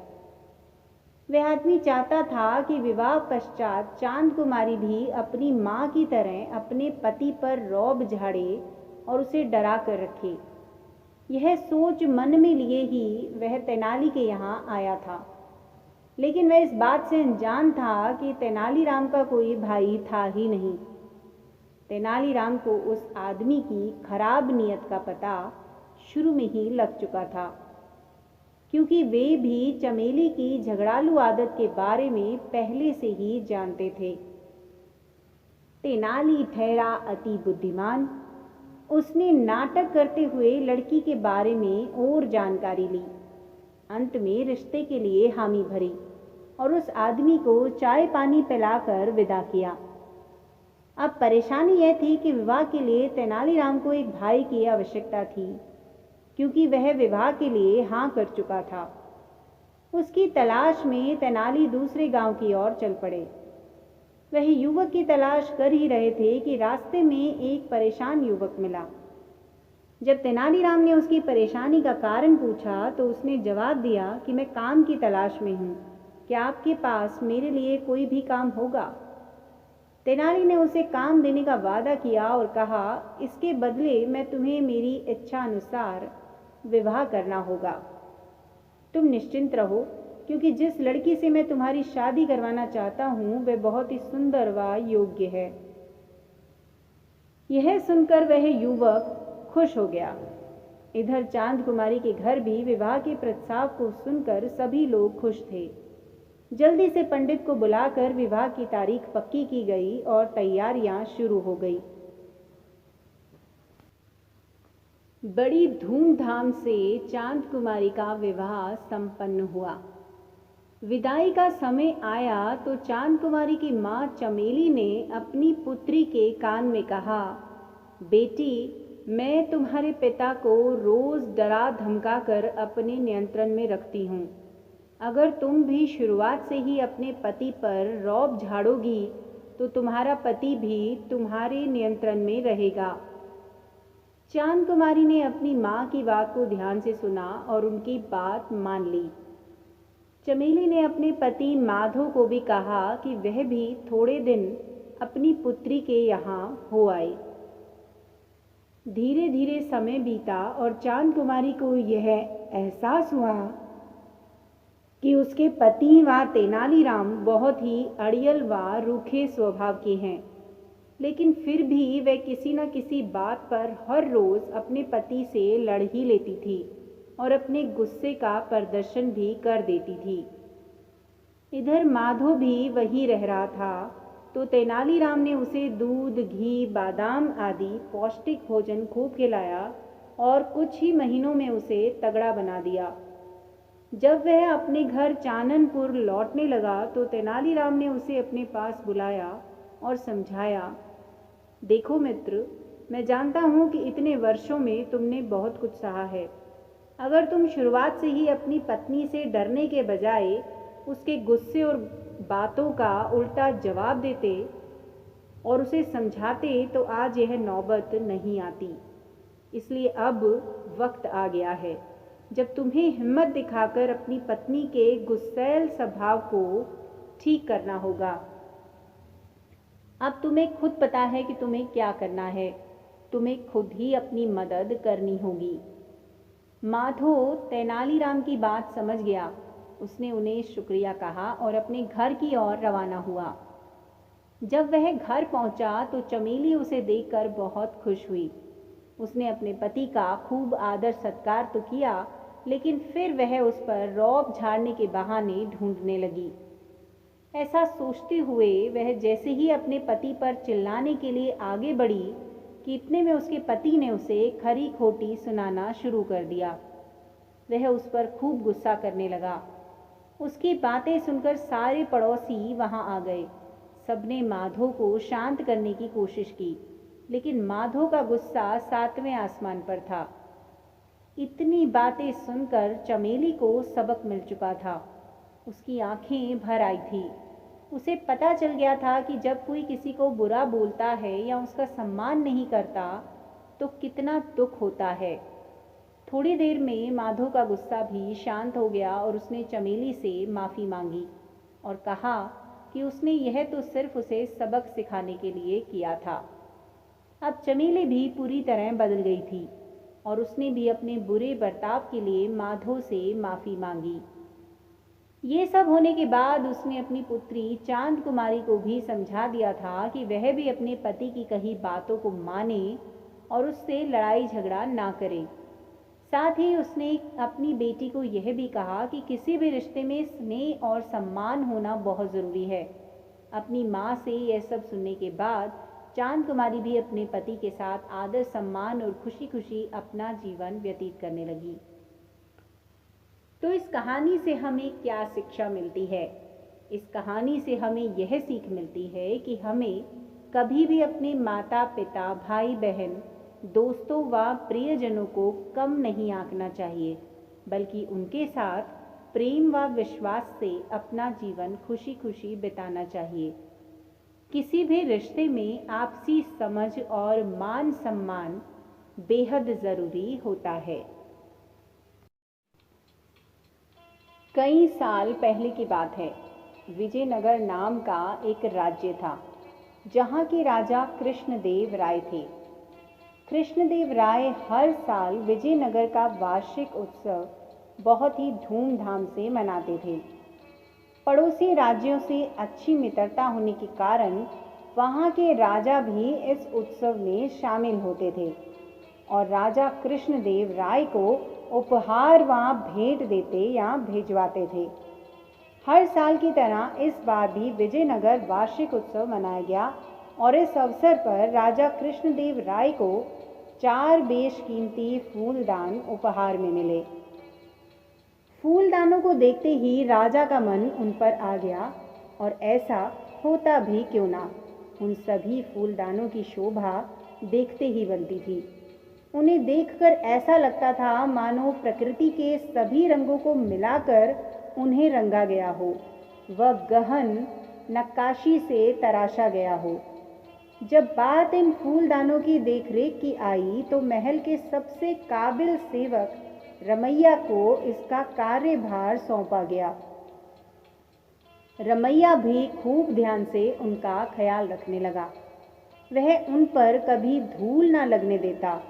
वह आदमी चाहता था कि विवाह पश्चात चांद कुमारी भी अपनी माँ की तरह अपने पति पर रौब झाड़े और उसे डरा कर रखे। यह सोच मन में लिए ही वह तेनाली के यहाँ आया था, लेकिन वह इस बात से अनजान था कि तेनालीराम का कोई भाई था ही नहीं। तेनालीराम को उस आदमी की खराब नीयत का पता शुरू में ही लग चुका था, क्योंकि वे भी चमेली की झगड़ालू आदत के बारे में पहले से ही जानते थे। तेनाली ठहरा अति बुद्धिमान। उसने नाटक करते हुए लड़की के बारे में और जानकारी ली। अंत में रिश्ते के लिए हामी भरी और उस आदमी को चाय पानी पिलाकर विदा किया। अब परेशानी यह थी कि विवाह के लिए तेनालीराम को एक भाई की आवश्यकता थी, क्योंकि वह विवाह के लिए हाँ कर चुका था। उसकी तलाश में तेनाली दूसरे गांव की ओर चल पड़े। वह युवक की तलाश कर ही रहे थे कि रास्ते में एक परेशान युवक मिला। जब तेनालीराम ने उसकी परेशानी का कारण पूछा तो उसने जवाब दिया कि मैं काम की तलाश में हूँ, क्या आपके पास मेरे लिए कोई भी काम होगा? तेनाली ने उसे काम देने का वादा किया और कहा, इसके बदले मैं तुम्हें मेरी इच्छा अनुसार विवाह करना होगा। तुम निश्चिंत रहो, क्योंकि जिस लड़की से मैं तुम्हारी शादी करवाना चाहता हूँ वह बहुत ही सुंदर व योग्य है। यह सुनकर वह युवक खुश हो गया। इधर चांद कुमारी के घर भी विवाह के प्रस्ताव को सुनकर सभी लोग खुश थे। जल्दी से पंडित को बुलाकर विवाह की तारीख पक्की की गई और तैयारियां शुरू हो गई। बड़ी धूमधाम से चांद कुमारी का विवाह संपन्न हुआ। विदाई का समय आया तो चांद कुमारी की मां चमेली ने अपनी पुत्री के कान में कहा, बेटी, मैं तुम्हारे पिता को रोज डरा धमका कर अपने नियंत्रण में रखती हूँ। अगर तुम भी शुरुआत से ही अपने पति पर रौब झाड़ोगी तो तुम्हारा पति भी तुम्हारे नियंत्रण में रहेगा। चांद कुमारी ने अपनी मां की बात को ध्यान से सुना और उनकी बात मान ली। चमेली ने अपने पति माधव को भी कहा कि वह भी थोड़े दिन अपनी पुत्री के यहाँ हो आए। धीरे धीरे समय बीता और चांद कुमारी को यह एहसास हुआ कि उसके पति व तेनालीराम बहुत ही अड़ियल व रूखे स्वभाव के हैं, लेकिन फिर भी वह किसी न किसी बात पर हर रोज अपने पति से लड़ ही लेती थी और अपने गुस्से का प्रदर्शन भी कर देती थी। इधर माधव भी वहीं रह रहा था तो तेनालीराम ने उसे दूध, घी, बादाम आदि पौष्टिक भोजन खूब खिलाया और कुछ ही महीनों में उसे तगड़ा बना दिया। जब वह अपने घर चाननपुर लौटने लगा तो तेनालीराम ने उसे अपने पास बुलाया और समझाया, देखो मित्र, मैं जानता हूँ कि इतने वर्षों में तुमने बहुत कुछ सहा है। अगर तुम शुरुआत से ही अपनी पत्नी से डरने के बजाय उसके गुस्से और बातों का उल्टा जवाब देते और उसे समझाते तो आज यह नौबत नहीं आती। इसलिए अब वक्त आ गया है जब तुम्हें हिम्मत दिखाकर अपनी पत्नी के गुस्सैल स्वभाव को ठीक करना होगा। अब तुम्हें खुद पता है कि तुम्हें क्या करना है। तुम्हें खुद ही अपनी मदद करनी होगी। माधव तेनालीराम की बात समझ गया। उसने उन्हें शुक्रिया कहा और अपने घर की ओर रवाना हुआ। जब वह घर पहुंचा तो चमेली उसे देखकर बहुत खुश हुई। उसने अपने पति का खूब आदर सत्कार तो किया, लेकिन फिर वह उस पर रौब झाड़ने के बहाने ढूंढने लगी। ऐसा सोचते हुए वह जैसे ही अपने पति पर चिल्लाने के लिए आगे बढ़ी कि इतने में उसके पति ने उसे खरी खोटी सुनाना शुरू कर दिया। वह उस पर खूब गुस्सा करने लगा। उसकी बातें सुनकर सारे पड़ोसी वहां आ गए। सबने माधव को शांत करने की कोशिश की, लेकिन माधव का गुस्सा 7वें आसमान पर था। इतनी बातें सुनकर चमेली को सबक मिल चुका था। उसकी आंखें भर आई थी। उसे पता चल गया था कि जब कोई किसी को बुरा बोलता है या उसका सम्मान नहीं करता तो कितना दुख होता है। थोड़ी देर में माधव का गुस्सा भी शांत हो गया और उसने चमेली से माफ़ी मांगी और कहा कि उसने यह तो सिर्फ उसे सबक सिखाने के लिए किया था। अब चमेली भी पूरी तरह बदल गई थी और उसने भी अपने बुरे बर्ताव के लिए माधव से माफ़ी मांगी। ये सब होने के बाद उसने अपनी पुत्री चांद कुमारी को भी समझा दिया था कि वह भी अपने पति की कही बातों को माने और उससे लड़ाई झगड़ा ना करे। साथ ही उसने अपनी बेटी को यह भी कहा कि किसी भी रिश्ते में स्नेह और सम्मान होना बहुत ज़रूरी है। अपनी माँ से यह सब सुनने के बाद चांद कुमारी भी अपने पति के साथ आदर सम्मान और खुशी खुशी अपना जीवन व्यतीत करने लगी। तो इस कहानी से हमें क्या शिक्षा मिलती है? इस कहानी से हमें यह सीख मिलती है कि हमें कभी भी अपने माता पिता, भाई बहन, दोस्तों व प्रियजनों को कम नहीं आंकना चाहिए, बल्कि उनके साथ प्रेम व विश्वास से अपना जीवन खुशी खुशी बिताना चाहिए। किसी भी रिश्ते में आपसी समझ और मान सम्मान बेहद ज़रूरी होता है। कई साल पहले की बात है। विजयनगर नाम का एक राज्य था, जहाँ के राजा कृष्णदेव राय थे। कृष्णदेव राय हर साल विजयनगर का वार्षिक उत्सव बहुत ही धूमधाम से मनाते थे। पड़ोसी राज्यों से अच्छी मित्रता होने के कारण वहाँ के राजा भी इस उत्सव में शामिल होते थे और राजा कृष्णदेव राय को उपहार वहाँ भेंट देते या भिजवाते थे। हर साल की तरह इस बार भी विजयनगर वार्षिक उत्सव मनाया गया और इस अवसर पर राजा कृष्णदेव राय को 4 बेशकीमती फूलदान उपहार में मिले। फूलदानों को देखते ही राजा का मन उन पर आ गया और ऐसा होता भी क्यों ना, उन सभी फूलदानों की शोभा देखते ही बनती थी। उन्हें देखकर ऐसा लगता था मानो प्रकृति के सभी रंगों को मिलाकर उन्हें रंगा गया हो, वह गहन नक्काशी से तराशा गया हो। जब बात इन फूलदानों की देखरेख की आई तो महल के सबसे काबिल सेवक रमैया को इसका कार्यभार सौंपा गया। रमैया भी खूब ध्यान से उनका ख्याल रखने लगा। वह उन पर कभी धूल ना लगने देता,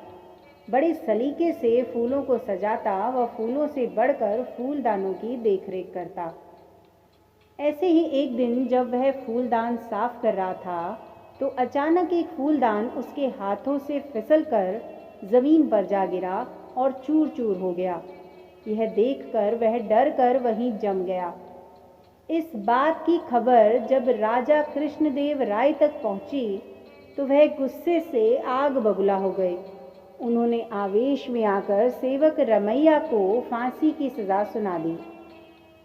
बड़े सलीके से फूलों को सजाता व फूलों से बढ़कर फूलदानों की देखरेख करता। ऐसे ही एक दिन जब वह फूलदान साफ कर रहा था तो अचानक एक फूलदान उसके हाथों से फिसलकर जमीन पर जा गिरा और चूर चूर हो गया। यह देखकर वह डर कर वहीं जम गया। इस बात की खबर जब राजा कृष्णदेव राय तक पहुंची तो वह गुस्से से आग बबूला हो गए। उन्होंने आवेश में आकर सेवक रमैया को फांसी की सजा सुना दी।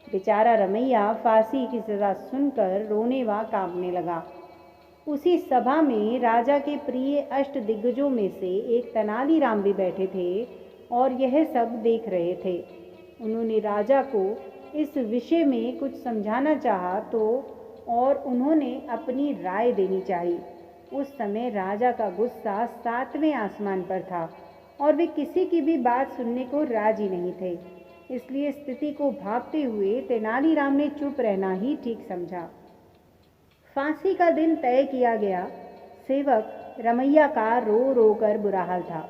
बेचारा रमैया फांसी की सजा सुनकर रोने व कांपने लगा। उसी सभा में राजा के प्रिय अष्ट दिग्गजों में से एक तेनालीराम भी बैठे थे और यह सब देख रहे थे। उन्होंने राजा को इस विषय में कुछ समझाना चाहा तो और उन्होंने अपनी राय देनी चाहिए। उस समय राजा का गुस्सा 7वें आसमान पर था और वे किसी की भी बात सुनने को राजी नहीं थे। इसलिए स्थिति को भांपते हुए तेनालीराम ने चुप रहना ही ठीक समझा। फांसी का दिन तय किया गया। सेवक रमैया का रो रो कर बुरा हाल था।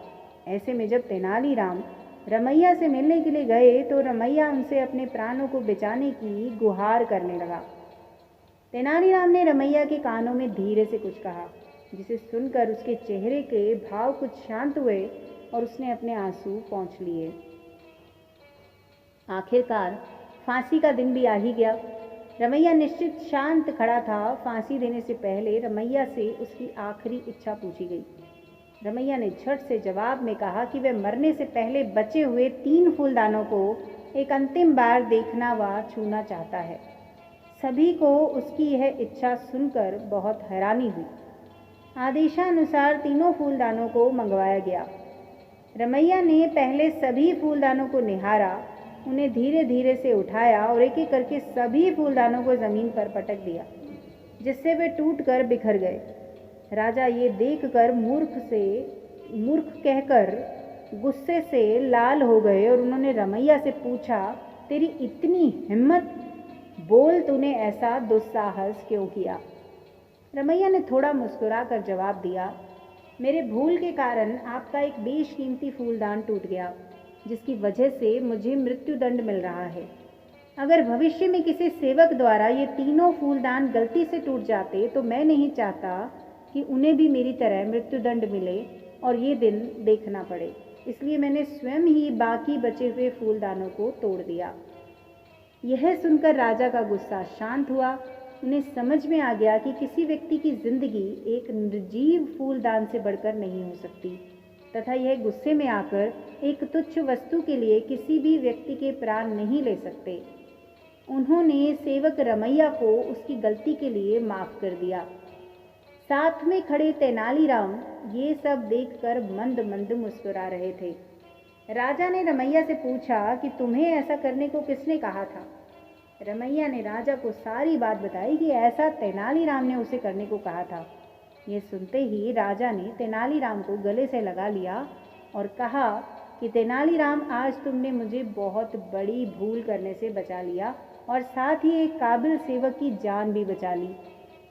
ऐसे में जब तेनालीराम रमैया से मिलने के लिए गए तो रमैया उनसे अपने प्राणों को बचाने की गुहार करने लगा। तेनालीराम ने रमैया के कानों में धीरे से कुछ कहा, जिसे सुनकर उसके चेहरे के भाव कुछ शांत हुए और उसने अपने आंसू पोंछ लिए। आखिरकार फांसी का दिन भी आ ही गया। रमैया निश्चित शांत खड़ा था। फांसी देने से पहले रमैया से उसकी आखिरी इच्छा पूछी गई। रमैया ने झट से जवाब में कहा कि वह मरने से पहले बचे हुए 3 फूलदानों को एक अंतिम बार देखना व छूना चाहता है। सभी को उसकी यह इच्छा सुनकर बहुत हैरानी हुई। आदेशानुसार तीनों फूलदानों को मंगवाया गया। रमैया ने पहले सभी फूलदानों को निहारा, उन्हें धीरे धीरे से उठाया और एक एक करके सभी फूलदानों को जमीन पर पटक दिया, जिससे वे टूटकर बिखर गए। राजा ये देखकर मूर्ख कहकर गुस्से से लाल हो गए और उन्होंने रमैया से पूछा, तेरी इतनी हिम्मत, बोल तूने ऐसा दुस्साहस क्यों किया? रमैया ने थोड़ा मुस्कुराकर जवाब दिया, मेरे भूल के कारण आपका एक बेशकीमती फूलदान टूट गया, जिसकी वजह से मुझे मृत्युदंड मिल रहा है। अगर भविष्य में किसी सेवक द्वारा ये तीनों फूलदान गलती से टूट जाते तो मैं नहीं चाहता कि उन्हें भी मेरी तरह मृत्युदंड मिले और ये दिन देखना पड़े। इसलिए मैंने स्वयं ही बाकी बचे हुए फूलदानों को तोड़ दिया। यह सुनकर राजा का गुस्सा शांत हुआ। उन्हें समझ में आ गया कि किसी व्यक्ति की जिंदगी एक निर्जीव फूलदान से बढ़कर नहीं हो सकती तथा यह गुस्से में आकर एक तुच्छ वस्तु के लिए किसी भी व्यक्ति के प्राण नहीं ले सकते। उन्होंने सेवक रमैया को उसकी गलती के लिए माफ कर दिया। साथ में खड़े तेनालीराम ये सब देखकर मंद मंद मुस्कुरा रहे थे। राजा ने रमैया से पूछा कि तुम्हें ऐसा करने को किसने कहा था? रमैया ने राजा को सारी बात बताई कि ऐसा तेनालीराम ने उसे करने को कहा था। ये सुनते ही राजा ने तेनालीराम को गले से लगा लिया और कहा कि तेनालीराम, आज तुमने मुझे बहुत बड़ी भूल करने से बचा लिया और साथ ही एक काबिल सेवक की जान भी बचा ली।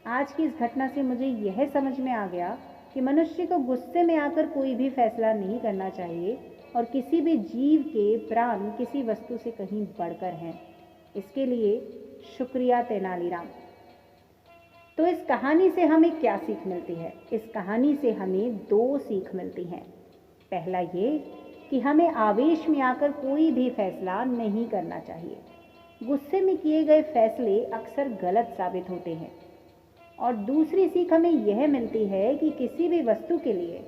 आज की इस घटना से मुझे यह समझ में आ गया कि मनुष्य को गुस्से में आकर कोई भी फैसला नहीं करना चाहिए और किसी भी जीव के प्राण किसी वस्तु से कहीं बढ़कर हैं। इसके लिए शुक्रिया तेनालीराम। तो इस कहानी से हमें क्या सीख मिलती है? इस कहानी से हमें दो सीख मिलती हैं। पहला ये कि हमें आवेश में आकर कोई भी फैसला नहीं करना चाहिए। गुस्से में किए गए फैसले अक्सर गलत साबित होते हैं। और दूसरी सीख हमें यह मिलती है कि किसी भी वस्तु के लिए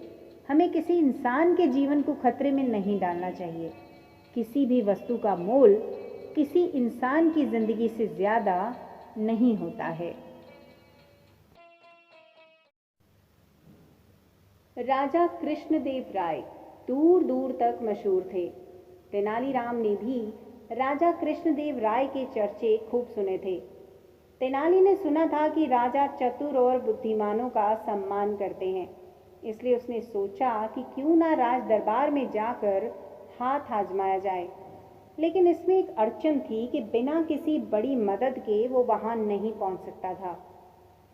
हमें किसी इंसान के जीवन को खतरे में नहीं डालना चाहिए। किसी भी वस्तु का मोल किसी इंसान की जिंदगी से ज्यादा नहीं होता है। राजा कृष्णदेव राय दूर दूर तक मशहूर थे। तेनालीराम ने भी राजा कृष्णदेव राय के चर्चे खूब सुने थे। तेनाली ने सुना था कि राजा चतुर और बुद्धिमानों का सम्मान करते हैं, इसलिए उसने सोचा कि क्यों ना राज दरबार में जाकर हाथ आजमाया जाए। लेकिन इसमें एक अड़चन थी कि बिना किसी बड़ी मदद के वो वहां नहीं पहुंच सकता था।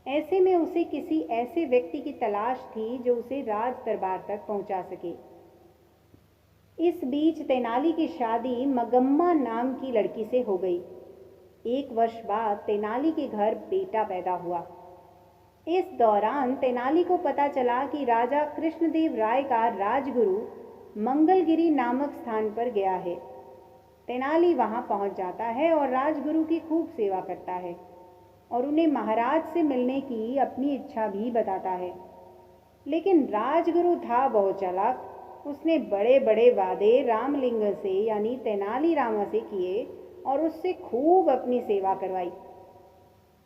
ऐसे में उसे किसी ऐसे व्यक्ति की तलाश थी जो उसे राज दरबार तक पहुंचा सके। इस बीच तेनाली की शादी मगम्मा नाम की लड़की से हो गई। 1 वर्ष बाद तेनाली के घर बेटा पैदा हुआ। इस दौरान तेनाली को पता चला कि राजा कृष्णदेव राय का राजगुरु मंगलगिरी नामक स्थान पर गया है। तेनाली वहां पहुंच जाता है और राजगुरु की खूब सेवा करता है और उन्हें महाराज से मिलने की अपनी इच्छा भी बताता है। लेकिन राजगुरु था बहुत चालाक। उसने बड़े बड़े वादे रामलिंग से यानी तेनालीराम से किए और उससे खूब अपनी सेवा करवाई।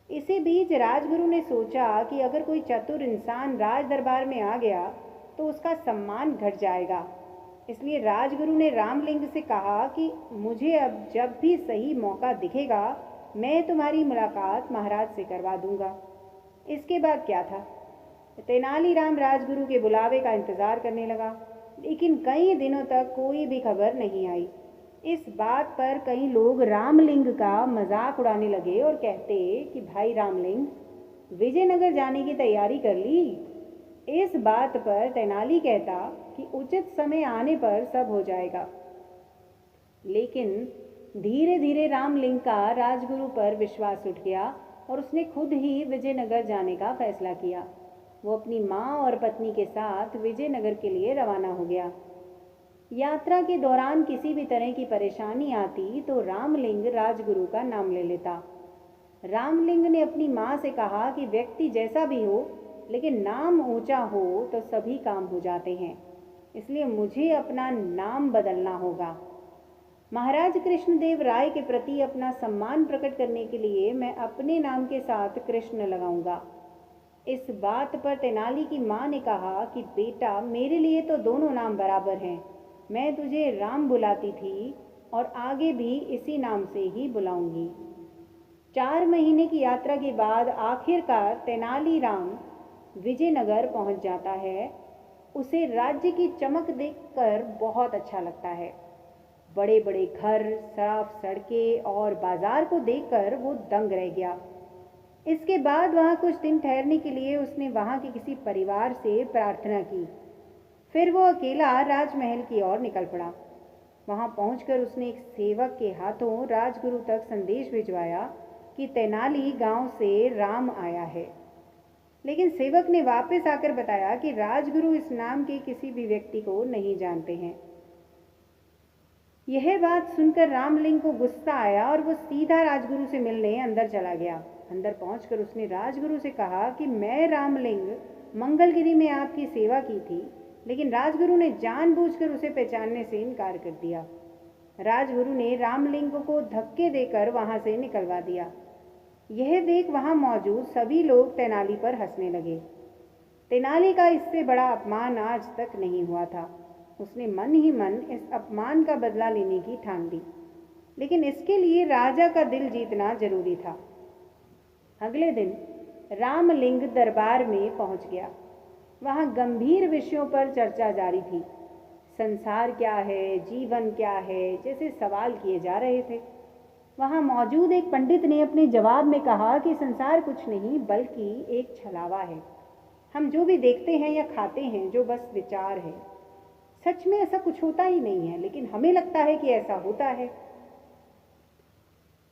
इसी बीच राजगुरु ने सोचा कि अगर कोई चतुर इंसान राज दरबार में आ गया तो उसका सम्मान घट जाएगा। इसलिए राजगुरु ने रामलिंग से कहा कि मुझे अब जब भी सही मौका दिखेगा मैं तुम्हारी मुलाकात महाराज से करवा दूंगा। इसके बाद क्या था? तेनालीराम राजगुरु के बुलावे का इंतजार करने लगा, लेकिन कई दिनों तक कोई भी खबर नहीं आई। इस बात पर कई लोग रामलिंग का मजाक उड़ाने लगे और कहते कि भाई रामलिंग, विजयनगर जाने की तैयारी कर ली। इस बात पर तेनाली कहता कि उचित समय आने पर सब हो जाएगा। लेकिन धीरे धीरे रामलिंग का राजगुरु पर विश्वास उठ गया और उसने खुद ही विजयनगर जाने का फैसला किया। वो अपनी माँ और पत्नी के साथ विजयनगर के लिए रवाना हो गया। यात्रा के दौरान किसी भी तरह की परेशानी आती तो रामलिंग राजगुरु का नाम ले लेता। रामलिंग ने अपनी माँ से कहा कि व्यक्ति जैसा भी हो लेकिन नाम ऊंचा हो तो सभी काम हो जाते हैं, इसलिए मुझे अपना नाम बदलना होगा। महाराज कृष्णदेव राय के प्रति अपना सम्मान प्रकट करने के लिए मैं अपने नाम के साथ कृष्ण लगाऊंगा। इस बात पर तेनाली की माँ ने कहा कि बेटा, मेरे लिए तो दोनों नाम बराबर हैं। मैं तुझे राम बुलाती थी और आगे भी इसी नाम से ही बुलाऊंगी। 4 महीने की यात्रा के बाद आखिरकार तेनालीराम विजयनगर पहुंच जाता है। उसे राज्य की चमक देखकर बहुत अच्छा लगता है। बड़े बड़े घर, साफ सड़कें और बाजार को देखकर वो दंग रह गया। इसके बाद वहां कुछ दिन ठहरने के लिए उसने वहां के किसी परिवार से प्रार्थना की। फिर वो अकेला राजमहल की ओर निकल पड़ा। वहां पहुंचकर उसने एक सेवक के हाथों राजगुरु तक संदेश भिजवाया कि तेनाली गांव से राम आया है। लेकिन सेवक ने वापस आकर बताया कि राजगुरु इस नाम के किसी भी व्यक्ति को नहीं जानते हैं। यह बात सुनकर रामलिंग को गुस्सा आया और वो सीधा राजगुरु से मिलने अंदर चला गया। अंदर पहुंचकर उसने राजगुरु से कहा कि मैं रामलिंग मंगलगिरी में आपकी सेवा की थी, लेकिन राजगुरु ने जानबूझकर उसे पहचानने से इनकार कर दिया। राजगुरु ने रामलिंग को धक्के देकर वहां से निकलवा दिया। यह देख वहां मौजूद सभी लोग तेनाली पर हंसने लगे। तेनाली का इससे बड़ा अपमान आज तक नहीं हुआ था। उसने मन ही मन इस अपमान का बदला लेने की ठान ली, लेकिन इसके लिए राजा का दिल जीतना जरूरी था। अगले दिन रामलिंग दरबार में पहुंच गया। वहां गंभीर विषयों पर चर्चा जारी थी। संसार क्या है, जीवन क्या है, जैसे सवाल किए जा रहे थे। वहां मौजूद एक पंडित ने अपने जवाब में कहा कि संसार कुछ नहीं बल्कि एक छलावा है। हम जो भी देखते हैं या खाते हैं जो बस विचार है। सच में ऐसा कुछ होता ही नहीं है, लेकिन हमें लगता है कि ऐसा होता है।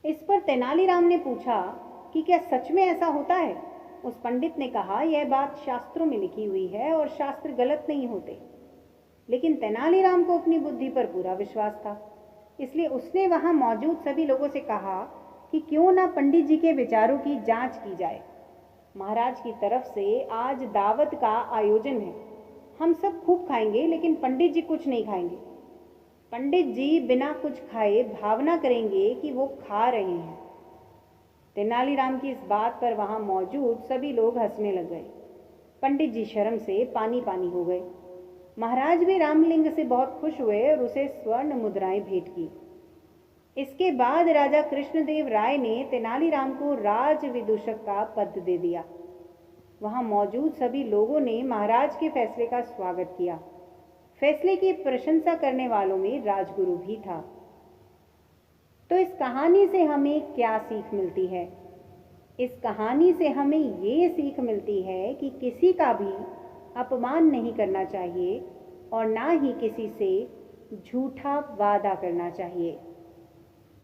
इस पर तेनालीराम ने पूछा कि क्या सच में ऐसा होता है? उस पंडित ने कहा, यह बात शास्त्रों में लिखी हुई है और शास्त्र गलत नहीं होते। लेकिन तेनालीराम को अपनी बुद्धि पर पूरा विश्वास था, इसलिए उसने वहां मौजूद सभी लोगों से कहा कि क्यों ना पंडित जी के विचारों की जांच की जाए। महाराज की तरफ से आज दावत का आयोजन है, हम सब खूब खाएंगे, लेकिन पंडित जी कुछ नहीं खाएंगे। पंडित जी बिना कुछ खाए भावना करेंगे कि वो खा रहे हैं। तेनालीराम की इस बात पर वहां मौजूद सभी लोग हंसने लग गए। पंडित जी शर्म से पानी पानी हो गए। महाराज भी रामलिंग से बहुत खुश हुए और उसे स्वर्ण मुद्राएं भेंट की। इसके बाद राजा कृष्णदेव राय ने तेनालीराम को राज विदूषक का पद दे दिया। वहां मौजूद सभी लोगों ने महाराज के फैसले का स्वागत किया। फैसले की प्रशंसा करने वालों में राजगुरु भी था। तो इस कहानी से हमें क्या सीख मिलती है? इस कहानी से हमें ये सीख मिलती है कि किसी का भी अपमान नहीं करना चाहिए और ना ही किसी से झूठा वादा करना चाहिए।